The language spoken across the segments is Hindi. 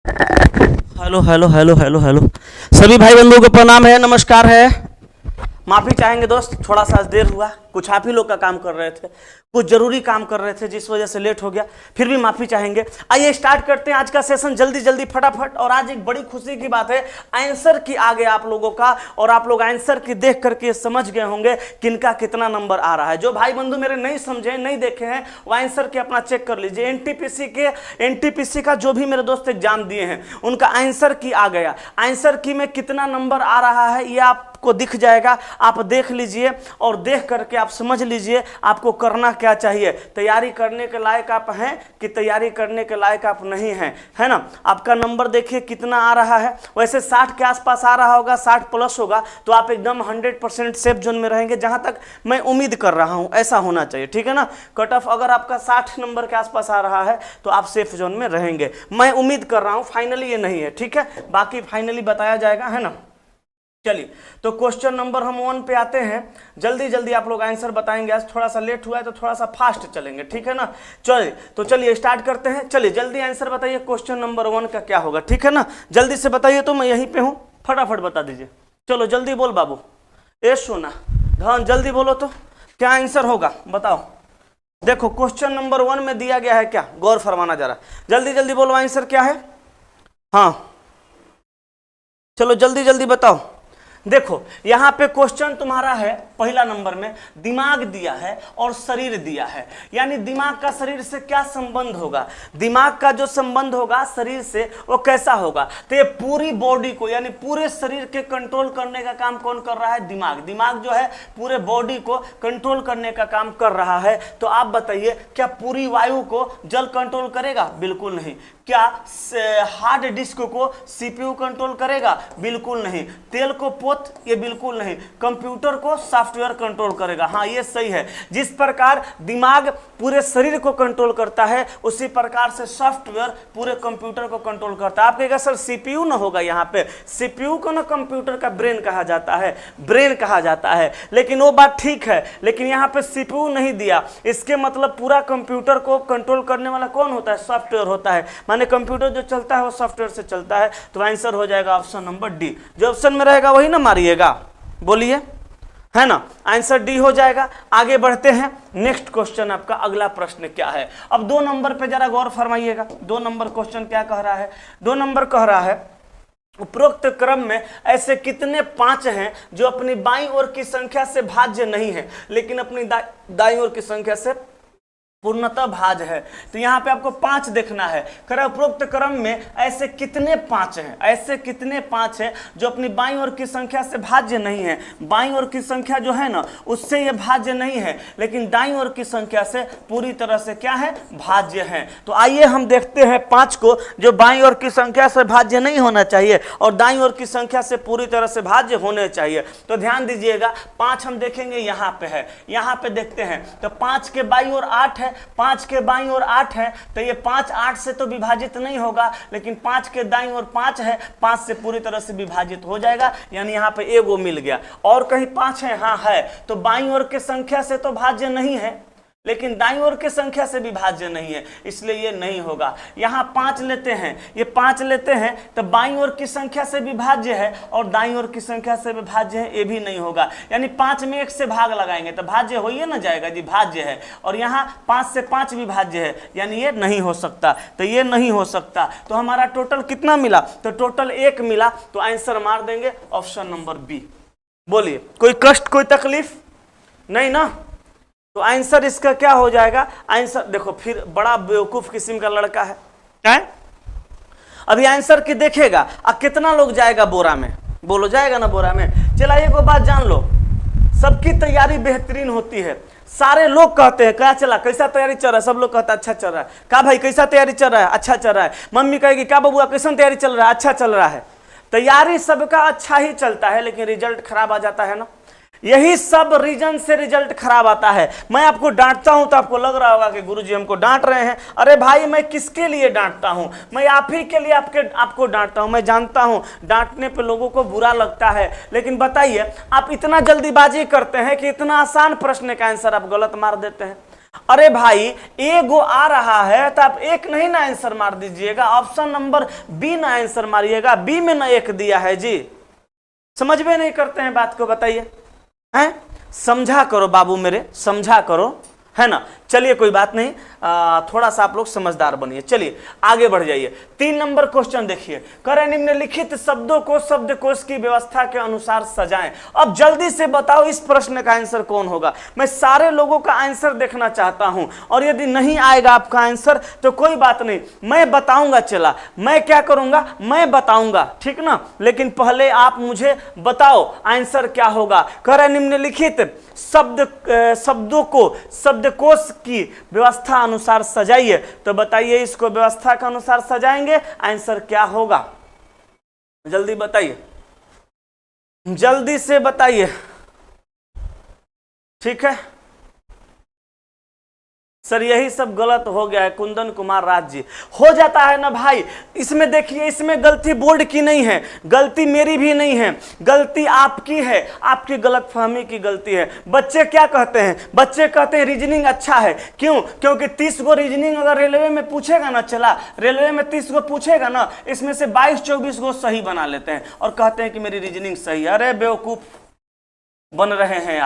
Hello hello hello hello hello सभी भाई बंधुओं को प्रणाम है, नमस्कार है। माफी चाहेंगे दोस्त, थोड़ा सा देर हुआ, कुछ आप ही लोग का काम कर रहे थे, कुछ जरूरी काम कर रहे थे जिस वजह से लेट हो गया, फिर भी माफी चाहेंगे। आइए स्टार्ट करते हैं आज का सेशन जल्दी जल्दी फटाफट। और आज एक बड़ी खुशी की बात है, आंसर की आ गया आप लोगों का, और आप लोग आंसर की देख करके समझ गए होंगे किनका कितना नंबर आ रहा है। जो भाई बंधु मेरे नहीं समझे, नहीं देखे हैं, वो आंसर के अपना चेक कर लीजिए। एनटीपीसी का जो भी मेरे दोस्त एग्जाम दिए हैं उनका आंसर की आ गया। आंसर की में कितना नंबर आ रहा है ये आपको दिख जाएगा, आप देख लीजिए और देख करके आप समझ लीजिए आपको करना क्या चाहिए। तैयारी करने के लायक आप हैं कि तैयारी करने के लायक आप नहीं हैं, है ना। आपका नंबर देखिए कितना आ रहा है, वैसे 60 के आसपास आ रहा होगा, 60 प्लस होगा, तो आप एकदम 100% सेफ जोन में रहेंगे। जहां तक मैं उम्मीद कर रहा हूं ऐसा होना चाहिए, ठीक है ना। कट ऑफ अगर आपका 60 नंबर के आसपास आ रहा है तो आप सेफ जोन में रहेंगे, मैं उम्मीद कर रहा हूं। फाइनली ये नहीं है, ठीक है, बाकी फाइनली बताया जाएगा, है ना। चलिए तो क्वेश्चन नंबर हम 1 पे आते हैं। जल्दी जल्दी आप लोग आंसर बताएंगे, आज थोड़ा सा लेट हुआ है तो थोड़ा सा फास्ट चलेंगे, ठीक है ना। चलिए तो चलिए स्टार्ट करते हैं। चलिए जल्दी आंसर बताइए, क्वेश्चन नंबर 1 का क्या होगा, ठीक है ना। जल्दी से बताइए, तो मैं यहीं पे हूं, फटाफट बता दीजिए। चलो जल्दी बोल बाबू, ए सोना धन, जल्दी बोलो तो क्या आंसर होगा बताओ। देखो क्वेश्चन नंबर 1 में दिया गया है क्या, गौर फरमाना जरा, जल्दी जल्दी बोलो आंसर क्या है। हाँ चलो जल्दी जल्दी बताओ। देखो यहां पे क्वेश्चन तुम्हारा है, पहला नंबर में दिमाग दिया है और शरीर दिया है, यानी दिमाग का शरीर से क्या संबंध होगा, दिमाग का जो संबंध होगा शरीर से वो कैसा होगा। तो ये पूरी बॉडी को यानी पूरे शरीर के कंट्रोल करने का काम कौन कर रहा है, दिमाग। दिमाग जो है पूरे बॉडी को कंट्रोल करने का काम कर रहा है। तो आप बताइए क्या पूरी वायु को जल कंट्रोल करेगा, बिल्कुल नहीं। क्या हार्ड डिस्क को सीपीयू कंट्रोल करेगा, बिल्कुल नहीं। तेल को पोत, ये बिल्कुल नहीं। कंप्यूटर को सॉफ्टवेयर कंट्रोल करेगा, हाँ ये सही है। जिस प्रकार दिमाग पूरे शरीर को कंट्रोल करता है उसी प्रकार से सॉफ्टवेयर पूरे कंप्यूटर को कंट्रोल करता है। आप कहेगा सर सीपीयू ना होगा, यहाँ पे सीपीयू को ना कंप्यूटर का ब्रेन कहा जाता है, ब्रेन कहा जाता है, लेकिन वो बात ठीक है, लेकिन यहाँ पे सीपीयू नहीं दिया। इसके मतलब पूरा कंप्यूटर को कंट्रोल करने वाला कौन होता है, सॉफ्टवेयर होता है, माने कंप्यूटर जो चलता है वो सॉफ्टवेयर से चलता है। तो आंसर हो जाएगा ऑप्शन नंबर डी, जो ऑप्शन में रहेगा वही ना मारिएगा, बोलिए, है ना। आंसर डी हो जाएगा। आगे बढ़ते हैं, नेक्स्ट क्वेश्चन आपका अगला प्रश्न क्या है। अब 2 नंबर पे जरा गौर फरमाइएगा, 2 नंबर क्वेश्चन क्या कह रहा है। 2 नंबर कह रहा है उपरोक्त क्रम में ऐसे कितने 5 हैं जो अपनी बाईं ओर की संख्या से भाज्य नहीं है लेकिन अपनी दाईं ओर की संख्या से पूर्णतः भाज्य है। तो यहाँ पे आपको 5 देखना है। कह उपरोक्त क्रम में ऐसे कितने 5 हैं, ऐसे कितने 5 हैं जो अपनी बाईं ओर की संख्या से भाज्य नहीं है। बाईं ओर की संख्या जो है ना उससे ये भाज्य नहीं है, लेकिन दाईं ओर की संख्या से पूरी तरह से क्या है, भाज्य है। तो आइए हम देखते हैं 5 को जो बाईं ओर की संख्या से भाज्य नहीं होना चाहिए और दाईं ओर की संख्या से पूरी तरह से भाज्य होने चाहिए। तो ध्यान दीजिएगा, 5 हम देखेंगे यहाँ पे है, यहाँ पे देखते हैं तो 5 के बाईं ओर 8 है, 5 के बाईं ओर 8 है, तो ये 5 8 से तो विभाजित नहीं होगा, लेकिन 5 के दाईं ओर 5 है, 5 से पूरी तरह से विभाजित हो जाएगा, यानी यहाँ पे एगो मिल गया। और कहीं 5 है, हाँ है, तो बाईं ओर के संख्या से तो भाज्य नहीं है लेकिन दाईं ओर के संख्या से भी भाज्य नहीं है, इसलिए ये नहीं होगा। यहाँ 5 लेते हैं, ये 5 लेते हैं तो बाईं ओर की संख्या से भी भाज्य है और दाईं ओर की संख्या से भी भाज्य है, ये भी नहीं होगा। यानी 5 में 1 से भाग लगाएंगे तो भाज्य हो ही ना जाएगा जी, भाज्य है। और यहाँ 5 से 5 भी भाज्य है, यानी ये नहीं हो सकता, तो ये नहीं हो सकता। तो हमारा टोटल कितना मिला, तो टोटल 1 मिला, तो आंसर मार देंगे ऑप्शन नंबर बी। बोलिए कोई कष्ट कोई तकलीफ नहीं ना, तो आंसर इसका क्या हो जाएगा। आंसर देखो, फिर बड़ा बेवकूफ किस्म का लड़का है? अभी आंसर की देखेगा कितना लोग जाएगा बोरा में, बोलो जाएगा ना बोरा में। चलाइए को बात जान लो, सबकी तैयारी बेहतरीन होती है। सारे लोग कहते हैं क्या चला, कैसा तैयारी चल रहा है, सब लोग कहता है अच्छा चल रहा है। का भाई कैसा तैयारी चल रहा है, अच्छा चल रहा है। मम्मी कहेगी क्या बबुआ कैसा तैयारी चल रहा है, अच्छा चल रहा है। तैयारी सबका अच्छा ही चलता है लेकिन रिजल्ट खराब आ जाता है ना, यही सब रीजन से रिजल्ट खराब आता है। मैं आपको डांटता हूं तो आपको लग रहा होगा कि गुरुजी हमको डांट रहे हैं। अरे भाई मैं किसके लिए डांटता हूं, मैं आप ही के लिए आपको डांटता हूं। मैं जानता हूं डांटने पे लोगों को बुरा लगता है, लेकिन बताइए आप इतना जल्दीबाजी करते हैं कि इतना आसान प्रश्न का आंसर आप गलत मार देते हैं। अरे भाई ए गो आ रहा है तो आप एक नहीं ना आंसर मार दीजिएगा, ऑप्शन नंबर बी ना आंसर मारिएगा, बी में ना एक दिया है जी। समझ में नहीं करते हैं बात को, बताइए हैं? समझा करो बाबू मेरे, समझा करो, है ना। चलिए कोई बात नहीं, थोड़ा सा आप लोग समझदार बनिए। चलिए आगे बढ़ जाइए। 3 नंबर क्वेश्चन देखिए, करे निम्नलिखित शब्दों को शब्दकोश की व्यवस्था के अनुसार सजाएं। अब जल्दी से बताओ इस प्रश्न का आंसर कौन होगा। मैं सारे लोगों का आंसर देखना चाहता हूं, और यदि नहीं आएगा आपका आंसर तो कोई बात नहीं, मैं बताऊंगा। चला, मैं क्या करूंगा, मैं बताऊंगा, ठीक ना। लेकिन पहले आप मुझे बताओ आंसर क्या होगा। करे निम्नलिखित शब्दों को शब्दकोश की व्यवस्था अनुसार सजाइए। तो बताइए इसको व्यवस्था के अनुसार सजाएंगे, आंसर क्या होगा, जल्दी बताइए, जल्दी से बताइए। ठीक है सर, यही सब गलत हो गया है कुंदन कुमार राज जी। हो जाता है ना भाई, इसमें देखिए, इसमें गलती बोर्ड की नहीं है, गलती मेरी भी नहीं है, गलती आपकी है, आपकी गलतफहमी की गलती है। बच्चे क्या कहते हैं, बच्चे कहते हैं रीजनिंग अच्छा है। क्यों? क्योंकि 30 गो रीजनिंग अगर रेलवे में पूछेगा ना, चला रेलवे में 30 गो पूछेगा ना, इसमें से 22-24 गो सही बना लेते हैं और कहते हैं कि मेरी रीजनिंग सही है। अरे बेवकूफ बन रहे हैं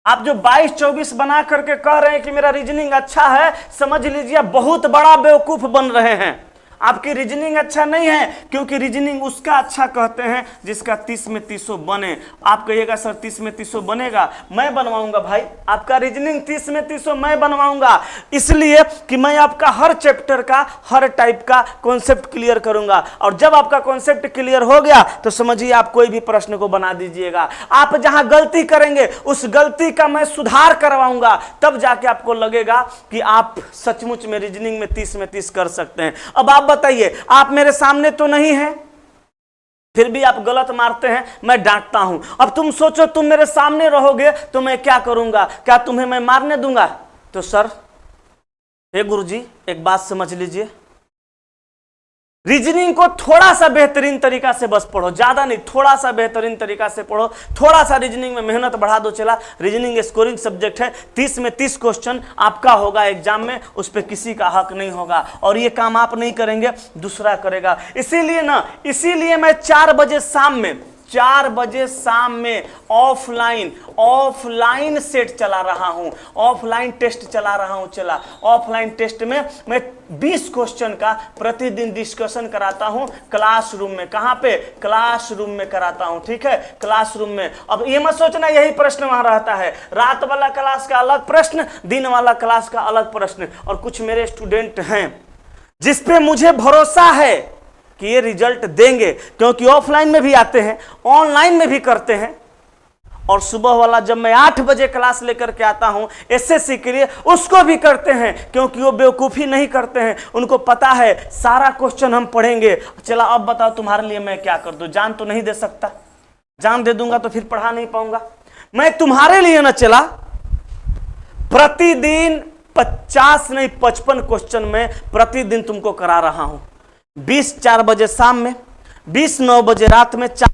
आप जो 22-24 बना करके कह रहे हैं कि मेरा रीजनिंग अच्छा है, समझ लीजिए बहुत बड़ा बेवकूफ बन रहे हैं। आपकी रीजनिंग अच्छा नहीं है, क्योंकि रीजनिंग उसका अच्छा कहते हैं जिसका 30 में 30 बने। आप कहिएगा सर 30 में 30 बनेगा, मैं बनवाऊंगा भाई, आपका रीजनिंग 30 में 30 मैं बनवाऊंगा, इसलिए कि मैं आपका हर चैप्टर का हर टाइप का कॉन्सेप्ट क्लियर करूंगा। और जब आपका कॉन्सेप्ट क्लियर हो गया तो समझिए आप कोई भी प्रश्न को बना दीजिएगा। आप जहां गलती करेंगे उस गलती का मैं सुधार करवाऊंगा, तब जाके आपको लगेगा कि आप सचमुच में रीजनिंग में 30 में 30 कर सकते हैं। अब आप बताइए, आप मेरे सामने तो नहीं है, फिर भी आप गलत मारते हैं, मैं डांटता हूं। अब तुम सोचो तुम मेरे सामने रहोगे तो मैं क्या करूंगा, क्या तुम्हें मैं मारने दूंगा? तो सर, हे गुरुजी एक बात समझ लीजिए, रीजनिंग को थोड़ा सा बेहतरीन तरीका से बस पढ़ो, ज्यादा नहीं, थोड़ा सा बेहतरीन तरीका से पढ़ो, थोड़ा सा रीजनिंग में मेहनत बढ़ा दो। चला, रीजनिंग स्कोरिंग सब्जेक्ट है, 30 में 30 क्वेश्चन आपका होगा एग्जाम में, उस पर किसी का हक नहीं होगा। और ये काम आप नहीं करेंगे, दूसरा करेगा। इसीलिए मैं 4 बजे शाम में ऑफलाइन सेट चला रहा हूं, ऑफलाइन टेस्ट चला रहा हूं। चला, ऑफलाइन टेस्ट में मैं 20 क्वेश्चन का प्रतिदिन डिस्कशन कराता हूं क्लासरूम में। कहां पे? क्लासरूम में कराता हूं, ठीक है, क्लासरूम में। अब ये मत सोचना यही प्रश्न वहां रहता है, रात वाला क्लास का अलग प्रश्न, दिन वाला क्लास का अलग प्रश्न। और कुछ मेरे स्टूडेंट हैं जिसपे मुझे भरोसा है कि ये रिजल्ट देंगे, क्योंकि ऑफलाइन में भी आते हैं, ऑनलाइन में भी करते हैं। और सुबह वाला जब मैं 8 बजे क्लास लेकर के आता हूं एसएससी के लिए, उसको भी करते हैं, क्योंकि वो बेवकूफ़ी नहीं करते हैं, उनको पता है सारा क्वेश्चन हम पढ़ेंगे। चला अब बताओ तुम्हारे लिए मैं क्या कर दूं? जान तो नहीं दे सकता, जान दे दूंगा तो फिर पढ़ा नहीं पाऊंगा। मैं तुम्हारे लिए ना चला प्रतिदिन 50 नहीं 55 क्वेश्चन में प्रतिदिन तुमको करा रहा हूं। 20 4 बजे शाम में, 20 9 बजे रात में, 4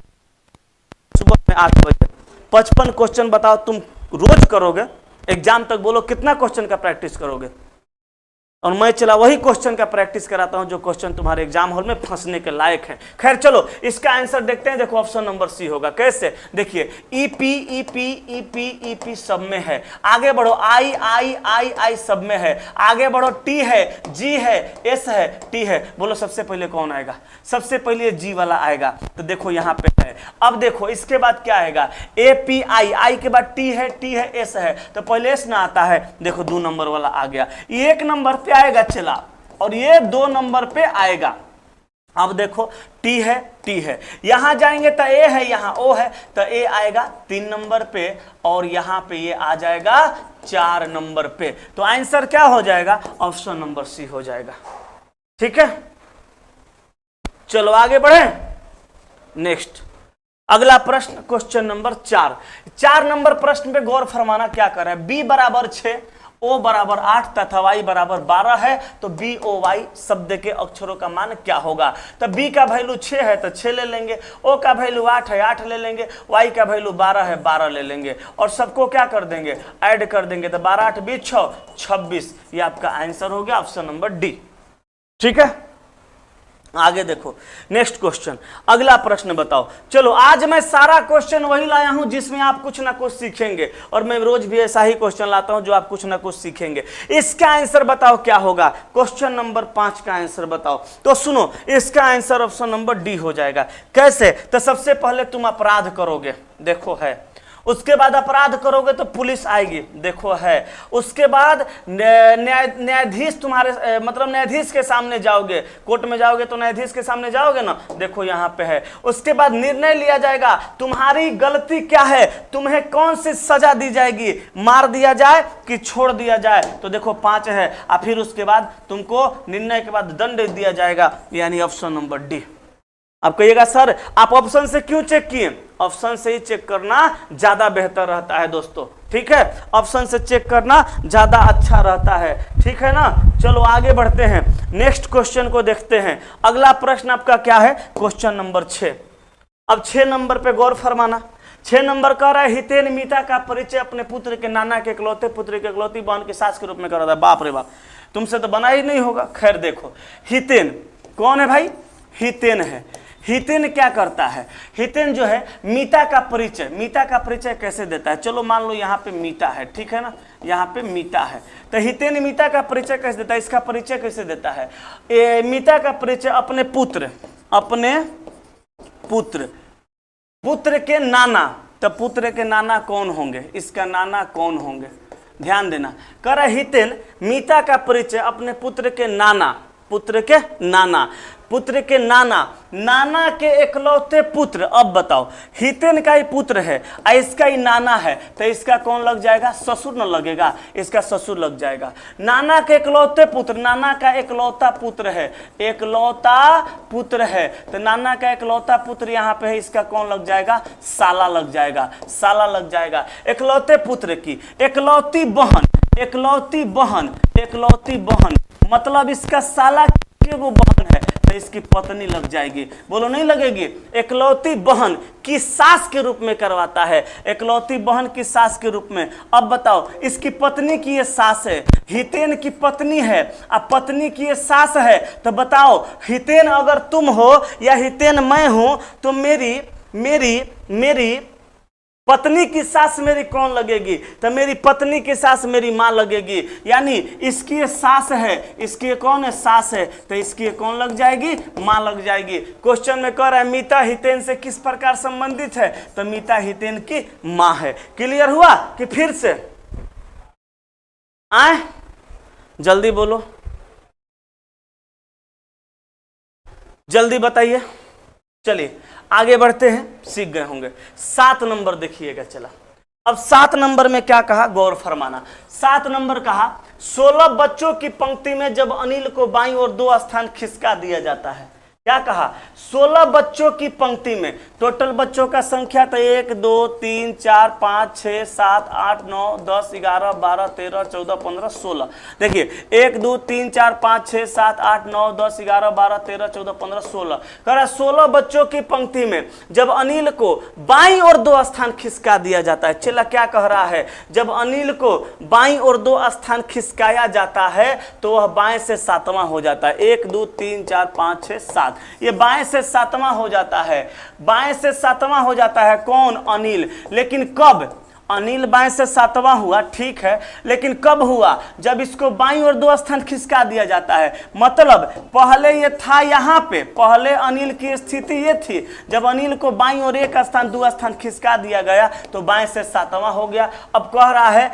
सुबह में 8 बजे। 55 क्वेश्चन बताओ तुम रोज करोगे, एग्जाम तक बोलो कितना क्वेश्चन का प्रैक्टिस करोगे? और मैं चला वही क्वेश्चन का प्रैक्टिस कराता हूं जो क्वेश्चन तुम्हारे एग्जाम हॉल में फंसने के लायक है। खैर चलो इसका आंसर देखते हैं। देखो ऑप्शन नंबर सी होगा। कैसे? देखिए ईपी ईपी ईपी ईपी सब में है। आगे बढ़ो, आई आई आई आई सब में है। आगे बढ़ो, टी है, जी है, एस है, टी है। बोलो सबसे पहले कौन आएगा? सबसे पहले जी वाला आएगा। तो देखो यहाँ पे है। अब देखो इसके बाद क्या आएगा? ए पी आई, आई के बाद टी है, एस है, तो पहले एस ना आता है। देखो 2 नंबर वाला आ गया, 1 नंबर पे आएगा चला, और ये 2 नंबर पे आएगा। अब देखो टी है, यहां जाएंगे तो ए है, यहां ओ है, तो ए आएगा 3 नंबर पे, और यहां पे ये आ जाएगा 4 नंबर पे। तो आंसर क्या हो जाएगा? ऑप्शन नंबर सी हो जाएगा। ठीक है, चलो आगे बढ़े। नेक्स्ट अगला प्रश्न, क्वेश्चन नंबर 4 नंबर प्रश्न पे गौर फरमाना। क्या कर रहा है? b बराबर 6 O बराबर 8 तथा Y बराबर 12 है, तो BOY शब्द के अक्षरों का मान क्या होगा? तो B का वैल्यू 6 है तो 6 ले लेंगे, O का वैल्यू 8 है 8 ले लेंगे, Y का वैल्यू 12 है 12 ले लेंगे और सबको क्या कर देंगे? ऐड कर देंगे। तो 12 8 20 6 26, ये आपका आंसर हो गया ऑप्शन नंबर डी। ठीक है, आगे देखो नेक्स्ट क्वेश्चन, अगला प्रश्न बताओ। चलो आज मैं सारा क्वेश्चन वही लाया हूं जिसमें आप कुछ ना कुछ सीखेंगे, और मैं रोज भी ऐसा ही क्वेश्चन लाता हूं जो आप कुछ ना कुछ सीखेंगे। इसका आंसर बताओ क्या होगा? क्वेश्चन नंबर 5 का आंसर बताओ। तो सुनो, इसका आंसर ऑप्शन नंबर डी हो जाएगा। कैसे? तो सबसे पहले तुम अपराध करोगे, देखो है, उसके बाद अपराध करोगे तो पुलिस आएगी, देखो है, उसके बाद न्यायाधीश तुम्हारे मतलब न्यायाधीश के सामने जाओगे, कोर्ट में जाओगे तो न्यायाधीश के सामने जाओगे ना, देखो यहाँ पे है। उसके बाद निर्णय लिया जाएगा तुम्हारी गलती क्या है, तुम्हें कौन सी सजा दी जाएगी, मार दिया जाए कि छोड़ दिया जाए, तो देखो 5 है। और फिर उसके बाद तुमको निर्णय के बाद दंड दिया जाएगा, यानी ऑप्शन नंबर डी। आप कहिएगा सर आप ऑप्शन से क्यों चेक किए? ऑप्शन से ही चेक करना ज्यादा बेहतर रहता है दोस्तों, ठीक है, ऑप्शन से चेक करना ज्यादा अच्छा रहता है, ठीक है ना। चलो आगे बढ़ते हैं, नेक्स्ट क्वेश्चन को देखते हैं। अगला प्रश्न आपका क्या है? Question number 6। अब 6 नंबर पे गौर फरमाना। 6 नंबर कह रहा है हितेन मीता का परिचय अपने पुत्र के नाना के इकलौते पुत्र के इकलौती बहन की सास के रूप में कर रहा था। बाप रे बाप, तुमसे तो बना ही नहीं होगा। खैर देखो, हितेन कौन है भाई? हितेन है। हितेन क्या करता है? हितेन जो है मीता का परिचय, मीता का परिचय कैसे देता है? चलो मान लो यहाँ पे मीता है, ठीक है ना, यहाँ पे मीता है, तो हितेन मीता का परिचय कैसे देता है? इसका परिचय कैसे देता है? मीता का परिचय अपने पुत्र, अपने पुत्र के नाना, तो पुत्र के नाना कौन होंगे? इसका नाना कौन होंगे? ध्यान देना, कर हितेन मीता का परिचय अपने पुत्र के नाना, पुत्र के नाना, पुत्र के नाना, नाना के इकलौते पुत्र। अब बताओ, हितेन का ही पुत्र है और इसका ही नाना है, तो इसका कौन लग जाएगा? ससुर न लगेगा, इसका ससुर लग जाएगा। नाना के इकलौते पुत्र, नाना का इकलौता पुत्र है, इकलौता पुत्र है, तो नाना का इकलौता पुत्र यहाँ पे है, इसका कौन लग जाएगा? साला लग जाएगा, साला लग जाएगा। इकलौते पुत्र की इकलौती बहन, इकलौती बहन, इकलौती बहन, मतलब इसका साला की वो बहन है, तो इसकी पत्नी लग जाएगी। बोलो नहीं लगेगी? इकलौती बहन की सास के रूप में करवाता है, इकलौती बहन की सास के रूप में। अब बताओ, इसकी पत्नी की ये सास है, हितेन की पत्नी है, अब पत्नी की ये सास है, तो बताओ हितेन अगर तुम हो या हितेन मैं हूं, तो मेरी पत्नी की सास मेरी कौन लगेगी? तो मेरी पत्नी की सास मेरी माँ लगेगी, यानी इसकी सास है, इसकी कौन है? सास है, तो इसकी कौन लग जाएगी? माँ लग जाएगी। क्वेश्चन में कह रहा है मीता हितेन से किस प्रकार संबंधित है, तो मीता हितेन की माँ है। क्लियर हुआ कि फिर से आए? जल्दी बोलो, जल्दी बताइए। चलिए आगे बढ़ते हैं, सीख गए होंगे। 7 नंबर देखिएगा। चला, अब 7 नंबर में क्या कहा? गौर फरमाना। 7 नंबर कहा 16 बच्चों की पंक्ति में जब अनिल को बाईं ओर 2 स्थान खिसका दिया जाता है। क्या कहा? 16 बच्चों की पंक्ति में, टोटल बच्चों का संख्या तो 1 2 3 4 5 6 7 8 9 10 11 12 13 14 15 16। देखिए 1 2 3 4 5 6 7 8 9 10 11 12 13 14 15 16। कह रहा 16 बच्चों की पंक्ति में जब अनिल को बाईं ओर 2 स्थान खिसका दिया जाता है। चला क्या कह रहा है? जब अनिल को बाईं ओर 2 स्थान खिसकाया जाता है तो वह बाएं से 7वां हो जाता है। 1 2 3 4 5 6 7, ये बाएं से 7वां हो जाता है, बाएं से 7वां हो जाता है। कौन? अनिल। लेकिन कब? अनिल बाएं से 7वां हुआ, ठीक है, लेकिन कब हुआ? जब इसको बाईं ओर 2 स्थान खिसका दिया जाता है। मतलब पहले ये था यहाँ पे, पहले अनिल की स्थिति ये थी, जब अनिल को बाईं ओर 1 स्थान 2 स्थान खिसका दिया गया तो बाएं से 7वां हो गया। अब कह रहा है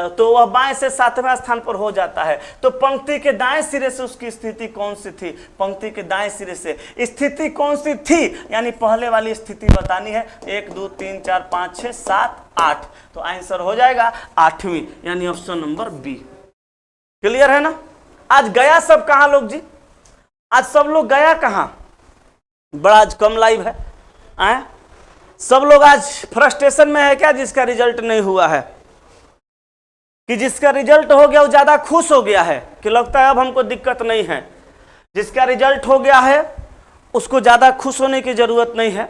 तो वह बाएं से 7वें स्थान पर हो जाता है। तो पंक्ति के दाएं सिरे से उसकी स्थिति कौन सी थी? पंक्ति के दाएं सिरे से स्थिति कौन सी थी, यानी पहले वाली स्थिति बतानी है। 1 2 3 4 5 6 7 8, तो आंसर हो जाएगा 8वीं, यानी ऑप्शन नंबर बी। क्लियर है ना? आज गया सब कहां लोग जी? आज सब लोग गया कहां? बड़ा आज कम लाइव है। सब लोग आज फ्रस्ट्रेशन में है क्या जिसका रिजल्ट नहीं हुआ है? कि जिसका रिजल्ट हो गया वो ज्यादा खुश हो गया है कि लगता है अब हमको दिक्कत नहीं है। जिसका रिजल्ट हो गया है उसको ज्यादा खुश होने की जरूरत नहीं है,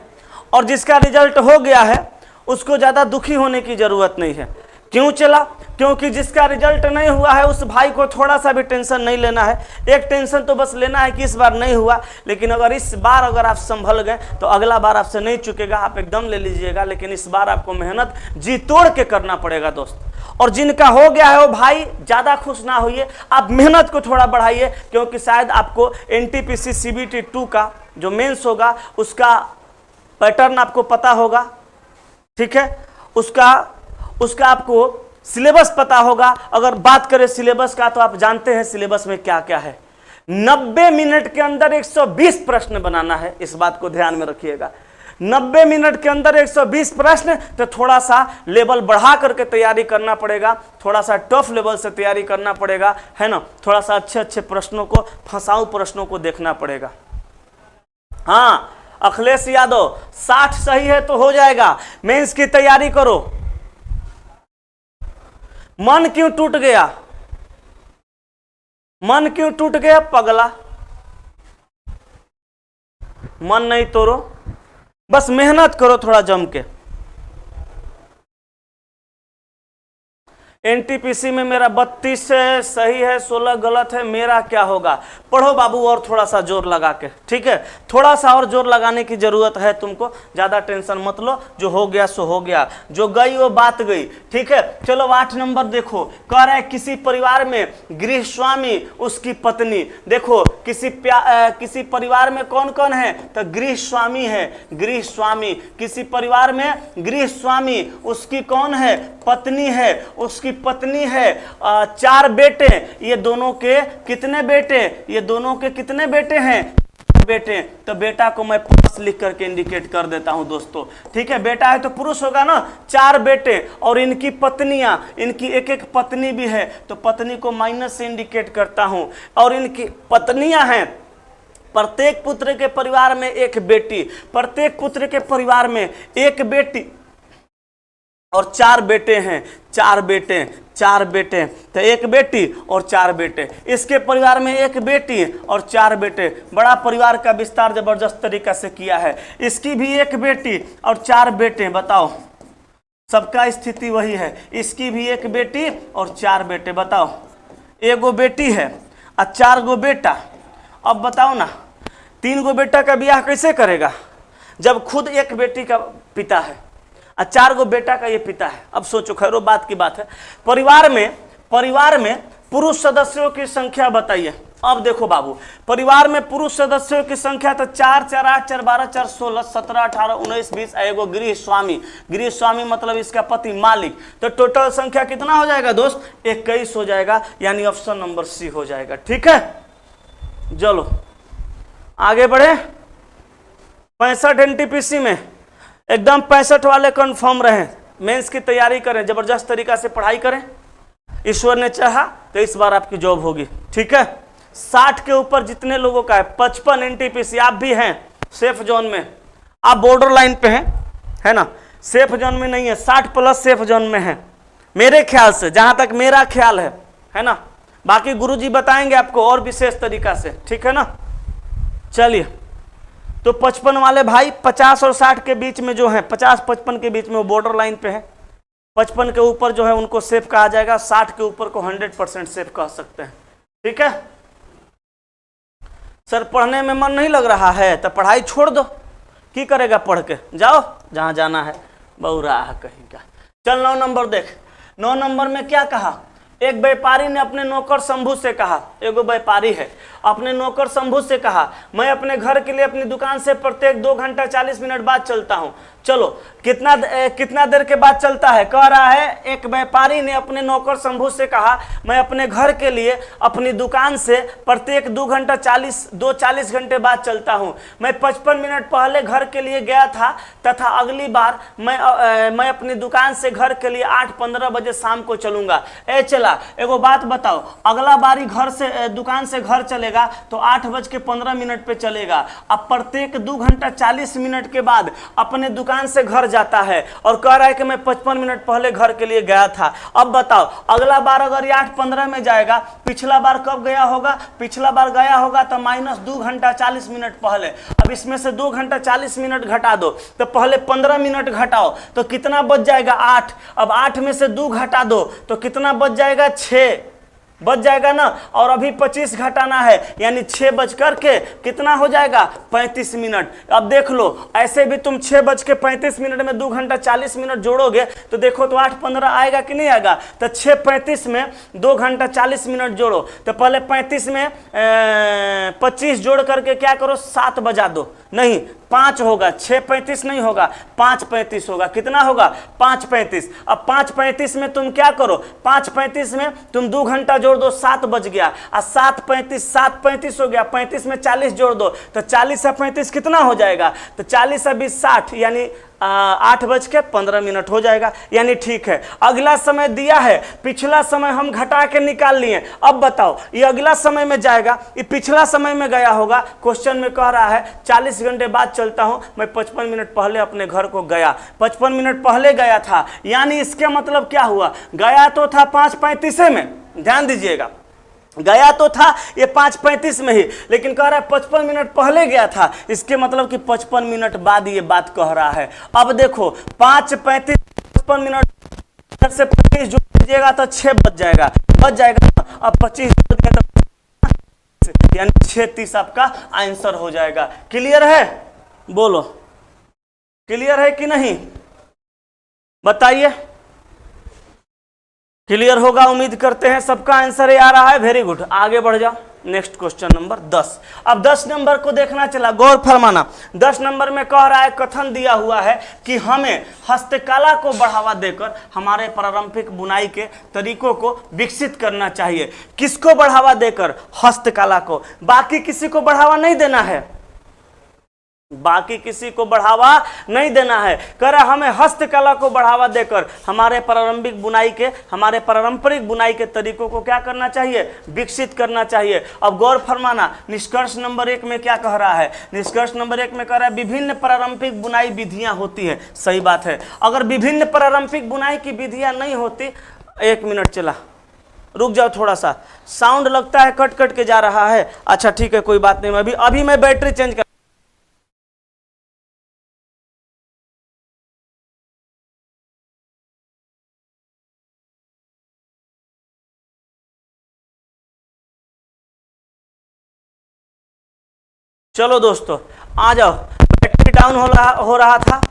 और जिसका रिजल्ट हो गया है उसको ज्यादा दुखी होने की जरूरत नहीं है। क्यों चला? क्योंकि जिसका रिजल्ट नहीं हुआ है उस भाई को थोड़ा सा भी टेंशन नहीं लेना है। एक टेंशन तो बस लेना है कि इस बार नहीं हुआ, लेकिन अगर इस बार अगर आप संभल गए तो अगला बार आपसे नहीं चुकेगा, आप एकदम ले लीजिएगा। लेकिन इस बार आपको मेहनत जी तोड़ के करना पड़ेगा दोस्त। और जिनका हो गया है वो भाई ज्यादा खुश ना होइए, आप मेहनत को थोड़ा बढ़ाइए, क्योंकि शायद आपको एनटीपीसी CBT 2 का जो मेंस होगा उसका पैटर्न आपको पता होगा, ठीक है, उसका आपको सिलेबस पता होगा। अगर बात करें सिलेबस का तो आप जानते हैं सिलेबस में क्या क्या है। 90 मिनट के अंदर 120 प्रश्न बनाना है, इस बात को ध्यान में रखिएगा। 90 मिनट के अंदर 120 प्रश्न, तो थोड़ा सा लेवल बढ़ा करके तैयारी करना पड़ेगा, थोड़ा सा टफ लेवल से तैयारी करना पड़ेगा, है ना। थोड़ा सा अच्छे अच्छे प्रश्नों को, फंसाऊ प्रश्नों को देखना पड़ेगा। हाँ अखिलेश यादव 60 सही है तो हो जाएगा, मेंस की तैयारी करो। मन क्यों टूट गया? मन क्यों टूट गया पगला? मन नहीं तोड़ो, बस मेहनत करो थोड़ा जम के। एनटीपीसी में मेरा 32 सही है, 16 गलत है, मेरा क्या होगा? पढ़ो बाबू और थोड़ा सा जोर लगा के, ठीक है, थोड़ा सा और जोर लगाने की जरूरत है तुमको। ज्यादा टेंशन मत लो, जो हो गया सो हो गया, जो गई वो बात गई, ठीक है। चलो 8 नंबर देखो, कह रहा है किसी परिवार में गृह स्वामी उसकी पत्नी। देखो किसी परिवार में कौन कौन है? तो गृह स्वामी है, गृह स्वामी। किसी परिवार में गृह स्वामी उसकी कौन है? पत्नी है, उसकी पत्नी है। 4 बेटे, ये दोनों के कितने बेटे? ये दोनों के कितने बेटे हैं? बेटे। तो बेटा को मैं पुरुष लिख करके इंडिकेट कर देता हूं दोस्तों, ठीक है। बेटा है तो पुरुष होगा ना। 4 बेटे और इनकी पत्नियां, इनकी एक एक पत्नी भी है, तो पत्नी को माइनस से इंडिकेट करता हूं। और इनकी पत्नियां हैं, प्रत्येक पुत्र के परिवार में एक बेटी, प्रत्येक पुत्र के परिवार में एक बेटी और 4 बेटे हैं। 4 बेटे, 4 बेटे, तो एक बेटी और 4 बेटे। इसके परिवार में एक बेटी और 4 बेटे। बड़ा परिवार का विस्तार जबरदस्त तरीका से किया है। इसकी भी एक बेटी और 4 बेटे। बताओ, सबका स्थिति वही है। इसकी भी एक बेटी और 4 बेटे। बताओ, एगो बेटी है और 4 गो बेटा। अब बताओ ना, 3 गो बेटा का ब्याह कैसे करेगा जब खुद एक बेटी का पिता है और 4 गो बेटा का ये पिता है? अब सोचो, खैरो बात की बात है। परिवार में पुरुष सदस्यों की संख्या बताइए। अब देखो बाबू, परिवार में पुरुष सदस्यों की संख्या तो 4 4 8 4 12 4 16 17 18 19 20। एगो गृह स्वामी, गृह स्वामी मतलब इसका पति, मालिक। तो टोटल संख्या कितना हो जाएगा दोस्त? 21 हो जाएगा, यानी ऑप्शन नंबर सी हो जाएगा, ठीक है। चलो आगे बढ़े। 65 एनटीपीसी में एकदम 65 वाले कंफर्म रहें, मेंस की तैयारी करें, जबरदस्त तरीका से पढ़ाई करें। ईश्वर ने चाहा तो इस बार आपकी जॉब होगी, ठीक है। 60 के ऊपर जितने लोगों का है, 55 एनटीपीसी, आप भी हैं सेफ जोन में, आप बॉर्डर लाइन पे हैं, है ना, सेफ जोन में नहीं है, 60 प्लस सेफ जोन में है मेरे ख्याल से, जहां तक मेरा ख्याल है ना। बाकी गुरुजी बताएंगे आपको और विशेष तरीका से, ठीक है ना। चलिए, तो 55 वाले भाई 50 और 60 के बीच में जो है, 50-55 के बीच में वो बॉर्डर लाइन पे है। 55 के ऊपर जो है उनको सेफ कहा जाएगा, 60 के ऊपर को 100% सेफ कह सकते हैं, ठीक है। सर पढ़ने में मन नहीं लग रहा है तो पढ़ाई छोड़ दो, की करेगा पढ़ के, जाओ जहां जाना है, बहुराह कहीं का। चल 9 नंबर देख। 9 नंबर में क्या कहा? एक व्यापारी ने अपने नौकर शंभू से कहा, एगो व्यापारी है, अपने नौकर शंभू से कहा, मैं अपने घर के लिए अपनी दुकान से प्रत्येक 2 घंटा 40 मिनट बाद चलता हूं। चलो कितना देर के बाद चलता है? कह रहा है एक व्यापारी ने अपने नौकर शंभू से कहा, मैं अपने घर के लिए अपनी दुकान से प्रत्येक 2 घंटा 40 घंटे बाद चलता हूं। मैं 55 मिनट पहले घर के लिए गया था तथा अगली बार मैं अपनी दुकान से घर के लिए 8:15 बजे शाम को चलूंगा। चला, एगो बात बताओ, अगला बारी घर से दुकान से घर चलेगा तो 8:15 पे चलेगा। अब प्रत्येक 2 घंटा 40 मिनट के बाद अपने दुकान दुकान से घर जाता है और कह रहा है कि मैं 55 मिनट पहले घर के लिए गया था। अब बताओ अगला बार अगर ये 8:15 में जाएगा, पिछला बार कब गया होगा? पिछला बार गया होगा तो -2 घंटा 40 मिनट पहले। अब इसमें से 2 घंटा 40 मिनट घटा दो तो पहले 15 मिनट घटाओ तो कितना बच जाएगा? 8। अब 8 में से 2 घटा दो तो कितना बच जाएगा? 6 बच जाएगा ना। और अभी 25 घटाना है यानी 6 बज करके कितना हो जाएगा? 35 मिनट। अब देख लो ऐसे भी तुम 6:35 में 2 घंटा 40 मिनट जोड़ोगे तो देखो तो 8:15 आएगा कि नहीं आएगा? तो 6:35 में 2 घंटा 40 मिनट जोड़ो तो पहले 35 में 25 जोड़ करके क्या करो? 7 बजा दो। नहीं 5 होगा, 6:35 नहीं होगा, 5:35 होगा। कितना होगा? 5:35। अब 5:35 में तुम क्या करो? 5:35 में तुम 2 घंटा जोड़ दो, 7 बज गया। और 7:35 हो गया, 35 में 40 जोड़ दो तो 40 से 35 कितना हो जाएगा? तो 40 से 20 60 यानी 8:15 हो जाएगा। यानी ठीक है। अगला समय दिया है, पिछला समय हम घटा के निकाल लिए। अब बताओ ये अगला समय में जाएगा, ये पिछला समय में गया होगा। क्वेश्चन में कह रहा है 40 घंटे बाद चलता हूं, मैं 55 मिनट पहले अपने घर को गया। 55 मिनट पहले गया था यानी इसके मतलब क्या हुआ? गया तो था 5:35 में, ध्यान दीजिएगा, गया तो था ये 5:35 में ही, लेकिन कह रहा है 55 मिनट पहले गया था। इसके मतलब कि 55 मिनट बाद ये बात कह रहा है। अब देखो 5:35 55 मिनट से 25 जोड़ दीजिएगा तो 6 बच जाएगा। अब 25 जोड़ दिया तो यानी 6:30 आपका आंसर हो जाएगा। क्लियर है? बोलो क्लियर है कि नहीं? बताइए। क्लियर होगा उम्मीद करते हैं। सबका आंसर ये आ रहा है। Very good. आगे बढ़ जाओ। Next question number 10। अब 10 नंबर को देखना चला, गौर फरमाना। 10 नंबर में कह रहा है, कथन दिया हुआ है कि हमें हस्तकला को बढ़ावा देकर हमारे पारंपरिक बुनाई के तरीकों को विकसित करना चाहिए। किसको बढ़ावा देकर? हस्तकला को। बाकी किसी को बढ़ावा नहीं देना है, बाकी किसी को बढ़ावा नहीं देना है। कह रहा हमें हस्तकला को बढ़ावा देकर हमारे पारंपरिक बुनाई के तरीकों को क्या करना चाहिए? विकसित करना चाहिए। अब गौर फरमाना, निष्कर्ष नंबर 1 में क्या कह रहा है? निष्कर्ष नंबर 1 में कह रहा है विभिन्न पारंपरिक बुनाई विधियां होती है। सही बात है। अगर विभिन्न पारंपरिक बुनाई की विधियां नहीं होती, 1 मिनट चला, रुक जाओ थोड़ा सा, साउंड लगता है कट कट के जा रहा है। अच्छा ठीक है, कोई बात नहीं, अभी मैं बैटरी चेंज कर। चलो दोस्तों आ जाओ। बैटरी डाउन हो रहा था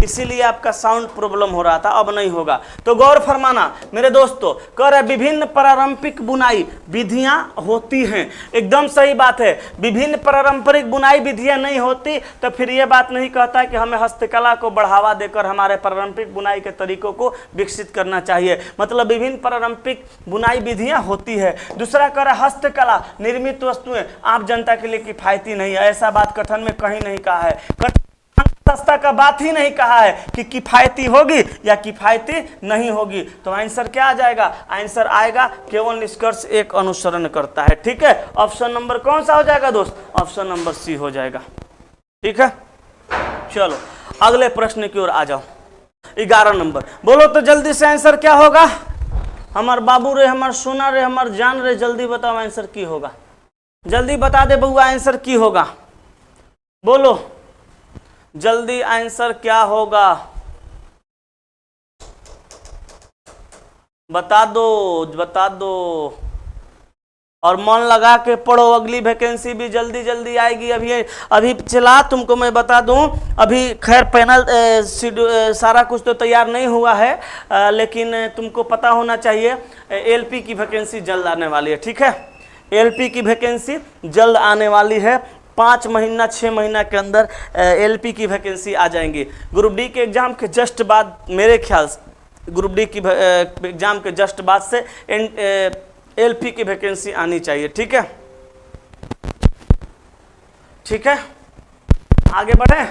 इसीलिए आपका साउंड प्रॉब्लम हो रहा था, अब नहीं होगा। तो गौर फरमाना मेरे दोस्तों, कह रहे विभिन्न पारंपरिक बुनाई विधियां होती हैं। एकदम सही बात है। विभिन्न पारंपरिक बुनाई विधियां नहीं होती तो फिर ये बात नहीं कहता कि हमें हस्तकला को बढ़ावा देकर हमारे पारंपरिक बुनाई के तरीकों को विकसित करना चाहिए। मतलब विभिन्न पारंपरिक बुनाई विधियां होती है। दूसरा कह रहा हस्तकला निर्मित वस्तुएं आप जनता के लिए किफायती नहीं है। ऐसा बात कथन में कहीं नहीं कहा है। सस्ता का बात ही नहीं कहा है कि किफायती होगी या किफायती नहीं होगी। तो आंसर क्या आ जाएगा? आंसर आएगा केवल निष्कर्ष 1 अनुसरण करता है। ठीक है, ऑप्शन नंबर कौन सा हो जाएगा दोस्त? ऑप्शन नंबर सी हो जाएगा। ठीक है, चलो अगले प्रश्न की ओर आ जाओ। 11 नंबर बोलो तो जल्दी से आंसर क्या होगा? हमार बाबू रे, हमार सोना रे, हमार जान रे, जल्दी बताओ आंसर की होगा। जल्दी बता दे बउआ आंसर की होगा। बोलो जल्दी आंसर क्या होगा? बता दो और मन लगा के पढ़ो। अगली वैकेंसी भी जल्दी जल्दी आएगी। अभी चला तुमको मैं बता दूं, अभी खैर पैनल सारा कुछ तो तैयार नहीं हुआ है, लेकिन तुमको पता होना चाहिए एलपी की वैकेंसी जल्द आने वाली है। ठीक है, एलपी की वैकेंसी जल्द आने वाली है। 5 महीना 6 महीना के अंदर एलपी की वैकेंसी आ जाएंगी। ग्रुप डी के एग्जाम के जस्ट बाद, मेरे ख्याल से ग्रुप डी की एग्जाम के जस्ट बाद से एलपी की वैकेंसी आनी चाहिए। ठीक है, ठीक है, आगे बढ़े।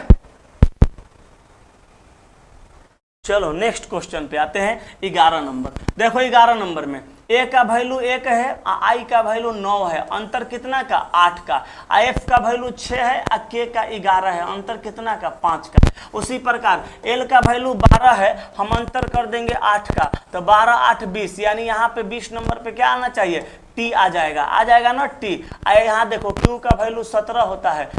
चलो नेक्स्ट क्वेश्चन पे आते हैं। 11 नंबर देखो। 11 नंबर में ए का वैल्यू 1 है, आई का वैल्यू 9 है, अंतर कितना का 8 का, एफ का वैल्यू 6 है, के का 11 है, अंतर कितना का 5 का। उसी प्रकार एल का वैल्यू 12 है, हम अंतर कर देंगे 8 का, तो 12 8 20, यानी यहाँ पे 20 नंबर पे क्या आना चाहिए, टी आ जाएगा ना टी। यहाँ देखो क्यू का वैल्यू 17 होता है,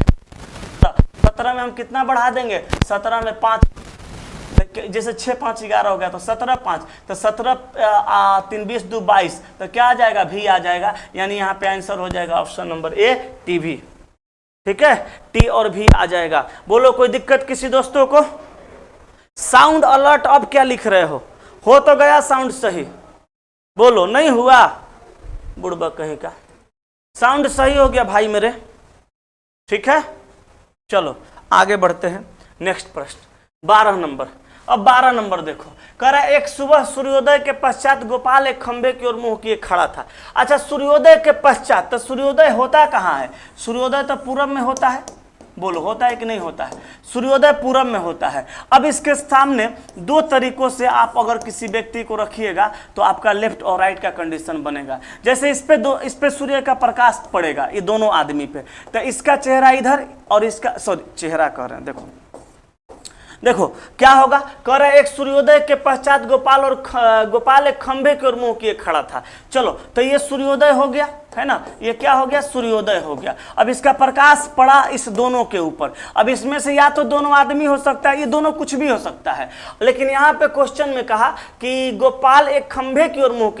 17 में हम कितना बढ़ा देंगे, 17 में 5, जैसे 6 5 11 हो गया, तो 17 5, तो 17 3 20 2 22, तो क्या आ जाएगा, भी आ जाएगा, यानी यहाँ पे आंसर हो जाएगा ऑप्शन नंबर ए टीवी। ठीक है, टी और भी आ जाएगा। बोलो कोई दिक्कत किसी दोस्तों को? साउंड अलर्ट अब क्या लिख रहे हो तो गया साउंड सही, बोलो नहीं हुआ, बुड़बा कहीं का साउंड सही हो गया भाई मेरे। ठीक है, चलो आगे बढ़ते हैं। नेक्स्ट प्रश्न 12 नंबर। अब 12 नंबर देखो, कह रहा है एक सुबह सूर्योदय के पश्चात गोपाल एक खंबे की ओर मुंह किए खड़ा था। अच्छा, सूर्योदय के पश्चात, तो सूर्योदय होता कहाँ है? सूर्योदय तो पूरब में होता है, बोलो होता है कि नहीं होता है? सूर्योदय पूरब में होता है। अब इसके सामने दो तरीकों से आप अगर किसी व्यक्ति को रखिएगा तो आपका लेफ्ट और राइट का कंडीशन बनेगा। जैसे इस पे सूर्य का प्रकाश पड़ेगा, ये दोनों आदमी पे, तो इसका चेहरा इधर और इसका, सॉरी चेहरा कह रहे हैं, देखो क्या होगा। कह रहा है एक सूर्योदय के पश्चात गोपाल एक खंभे की ओर मुंह किए खड़ा था। चलो, तो ये सूर्योदय हो गया है ना, ये क्या हो गया, सूर्योदय हो गया। अब इसका प्रकाश पड़ा इस दोनों के ऊपर। अब इसमें से या तो दोनों आदमी हो सकता है, ये दोनों कुछ भी हो सकता है, लेकिन यहाँ पे क्वेश्चन में कहा कि गोपाल एक खंभे की ओर मुंह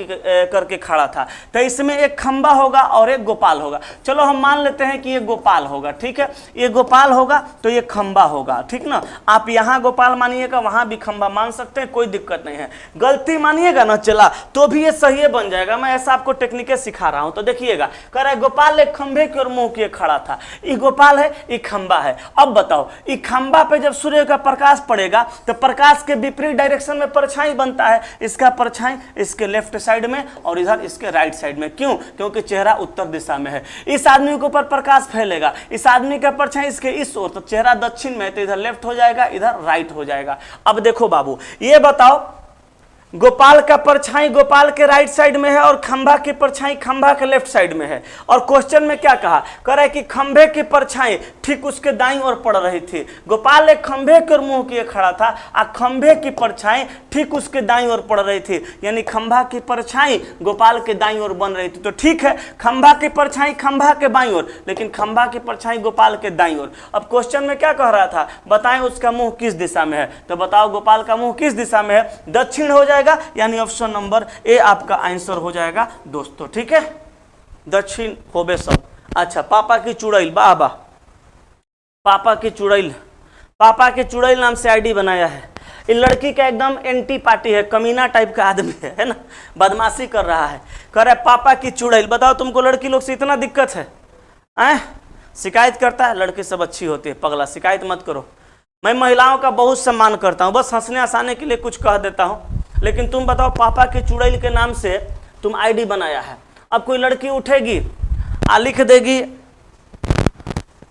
करके खड़ा था, तो इसमें एक खंभा होगा और एक गोपाल होगा। चलो हम मान लेते हैं कि ये गोपाल होगा, ठीक है, ये गोपाल होगा तो ये खंभा होगा, ठीक ना। आप यहाँ गोपाल मानिएगा, वहां भी खंभा मान सकते हैं, कोई दिक्कत नहीं है। गलती मानिएगा ना चला तो भी ये सही बन जाएगा, मैं ऐसा आपको टेक्निकें सिखा रहा हूं। तो देखिएगा, कह रहा है गोपाल एक खंभे की ओर मुंह किए खड़ा था। ये गोपाल है, ये खंभा है। अब बताओ, ये खंभा पे जब सूर्य का प्रकाश पड़ेगा तो प्रकाश के विपरीत डायरेक्शन में परछाई बनता है। इसका परछाई इसके लेफ्ट साइड में और इधर इसके राइट साइड में। क्यों? क्योंकि चेहरा उत्तर दिशा में है। इस आदमी के ऊपर प्रकाश फैलेगा, इस आदमी का परछाई इसके इस ओर, तो चेहरा दक्षिण में है, तो इधर लेफ्ट हो जाएगा, इधर राइट हो जाएगा। अब देखो बाबू, ये बताओ, गोपाल का परछाई गोपाल के राइट साइड में है और खंभा की परछाई खंभा के लेफ्ट साइड में है। और क्वेश्चन में क्या कहा, कह रहा है कि खंभे की परछाई ठीक उसके दाईं ओर पड़ रही थी। गोपाल एक खंभे के ओर मुंह किए खड़ा था और खंभे की परछाई ठीक उसके दाईं ओर पड़ रही थी, यानी खंभा की परछाई गोपाल के दाईं ओर बन रही थी। तो ठीक है, खंभा की परछाई खंभा के बाईं ओर, लेकिन खंभा की परछाई गोपाल के दाईं ओर। अब क्वेश्चन में क्या कह रहा था, बताएं उसका मुंह किस दिशा में है। तो बताओ गोपाल का मुंह किस दिशा में है, दक्षिण हो जाएगा, यानी ऑप्शन नंबर ए आपका आंसर हो जाएगा दोस्तों। ठीक है, दक्षिण होबे सब। अच्छा, पापा की चुड़ैल, वाह वाह, पापा की चुड़ैल, पापा की चुड़ैल नाम से आईडी बनाया है। ये लड़की का एकदम एंटी पार्टी है, कमीना टाइप का आदमी है ना, बदमाशी कर रहा है। कह रहा है पापा की चुड़ैल। बताओ तुमको लड़की लोग से इतना दिक्कत है, शिकायत करता है। लड़की सब अच्छी होती है, पगला शिकायत मत करो। मैं महिलाओं का बहुत सम्मान करता हूँ, बस हंसने हंसाने के लिए कुछ कह देता हूँ। लेकिन तुम बताओ, पापा की चुड़ैल के नाम से तुम आईडी बनाया है। अब कोई लड़की उठेगी लिख देगी,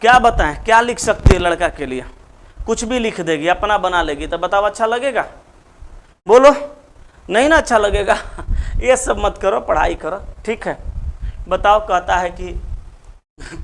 क्या बताएं क्या लिख सकती है लड़का के लिए, कुछ भी लिख देगी, अपना बना लेगी, तो बताओ अच्छा लगेगा? बोलो नहीं ना, अच्छा लगेगा। ये सब मत करो, पढ़ाई करो, ठीक है। बताओ, कहता है कि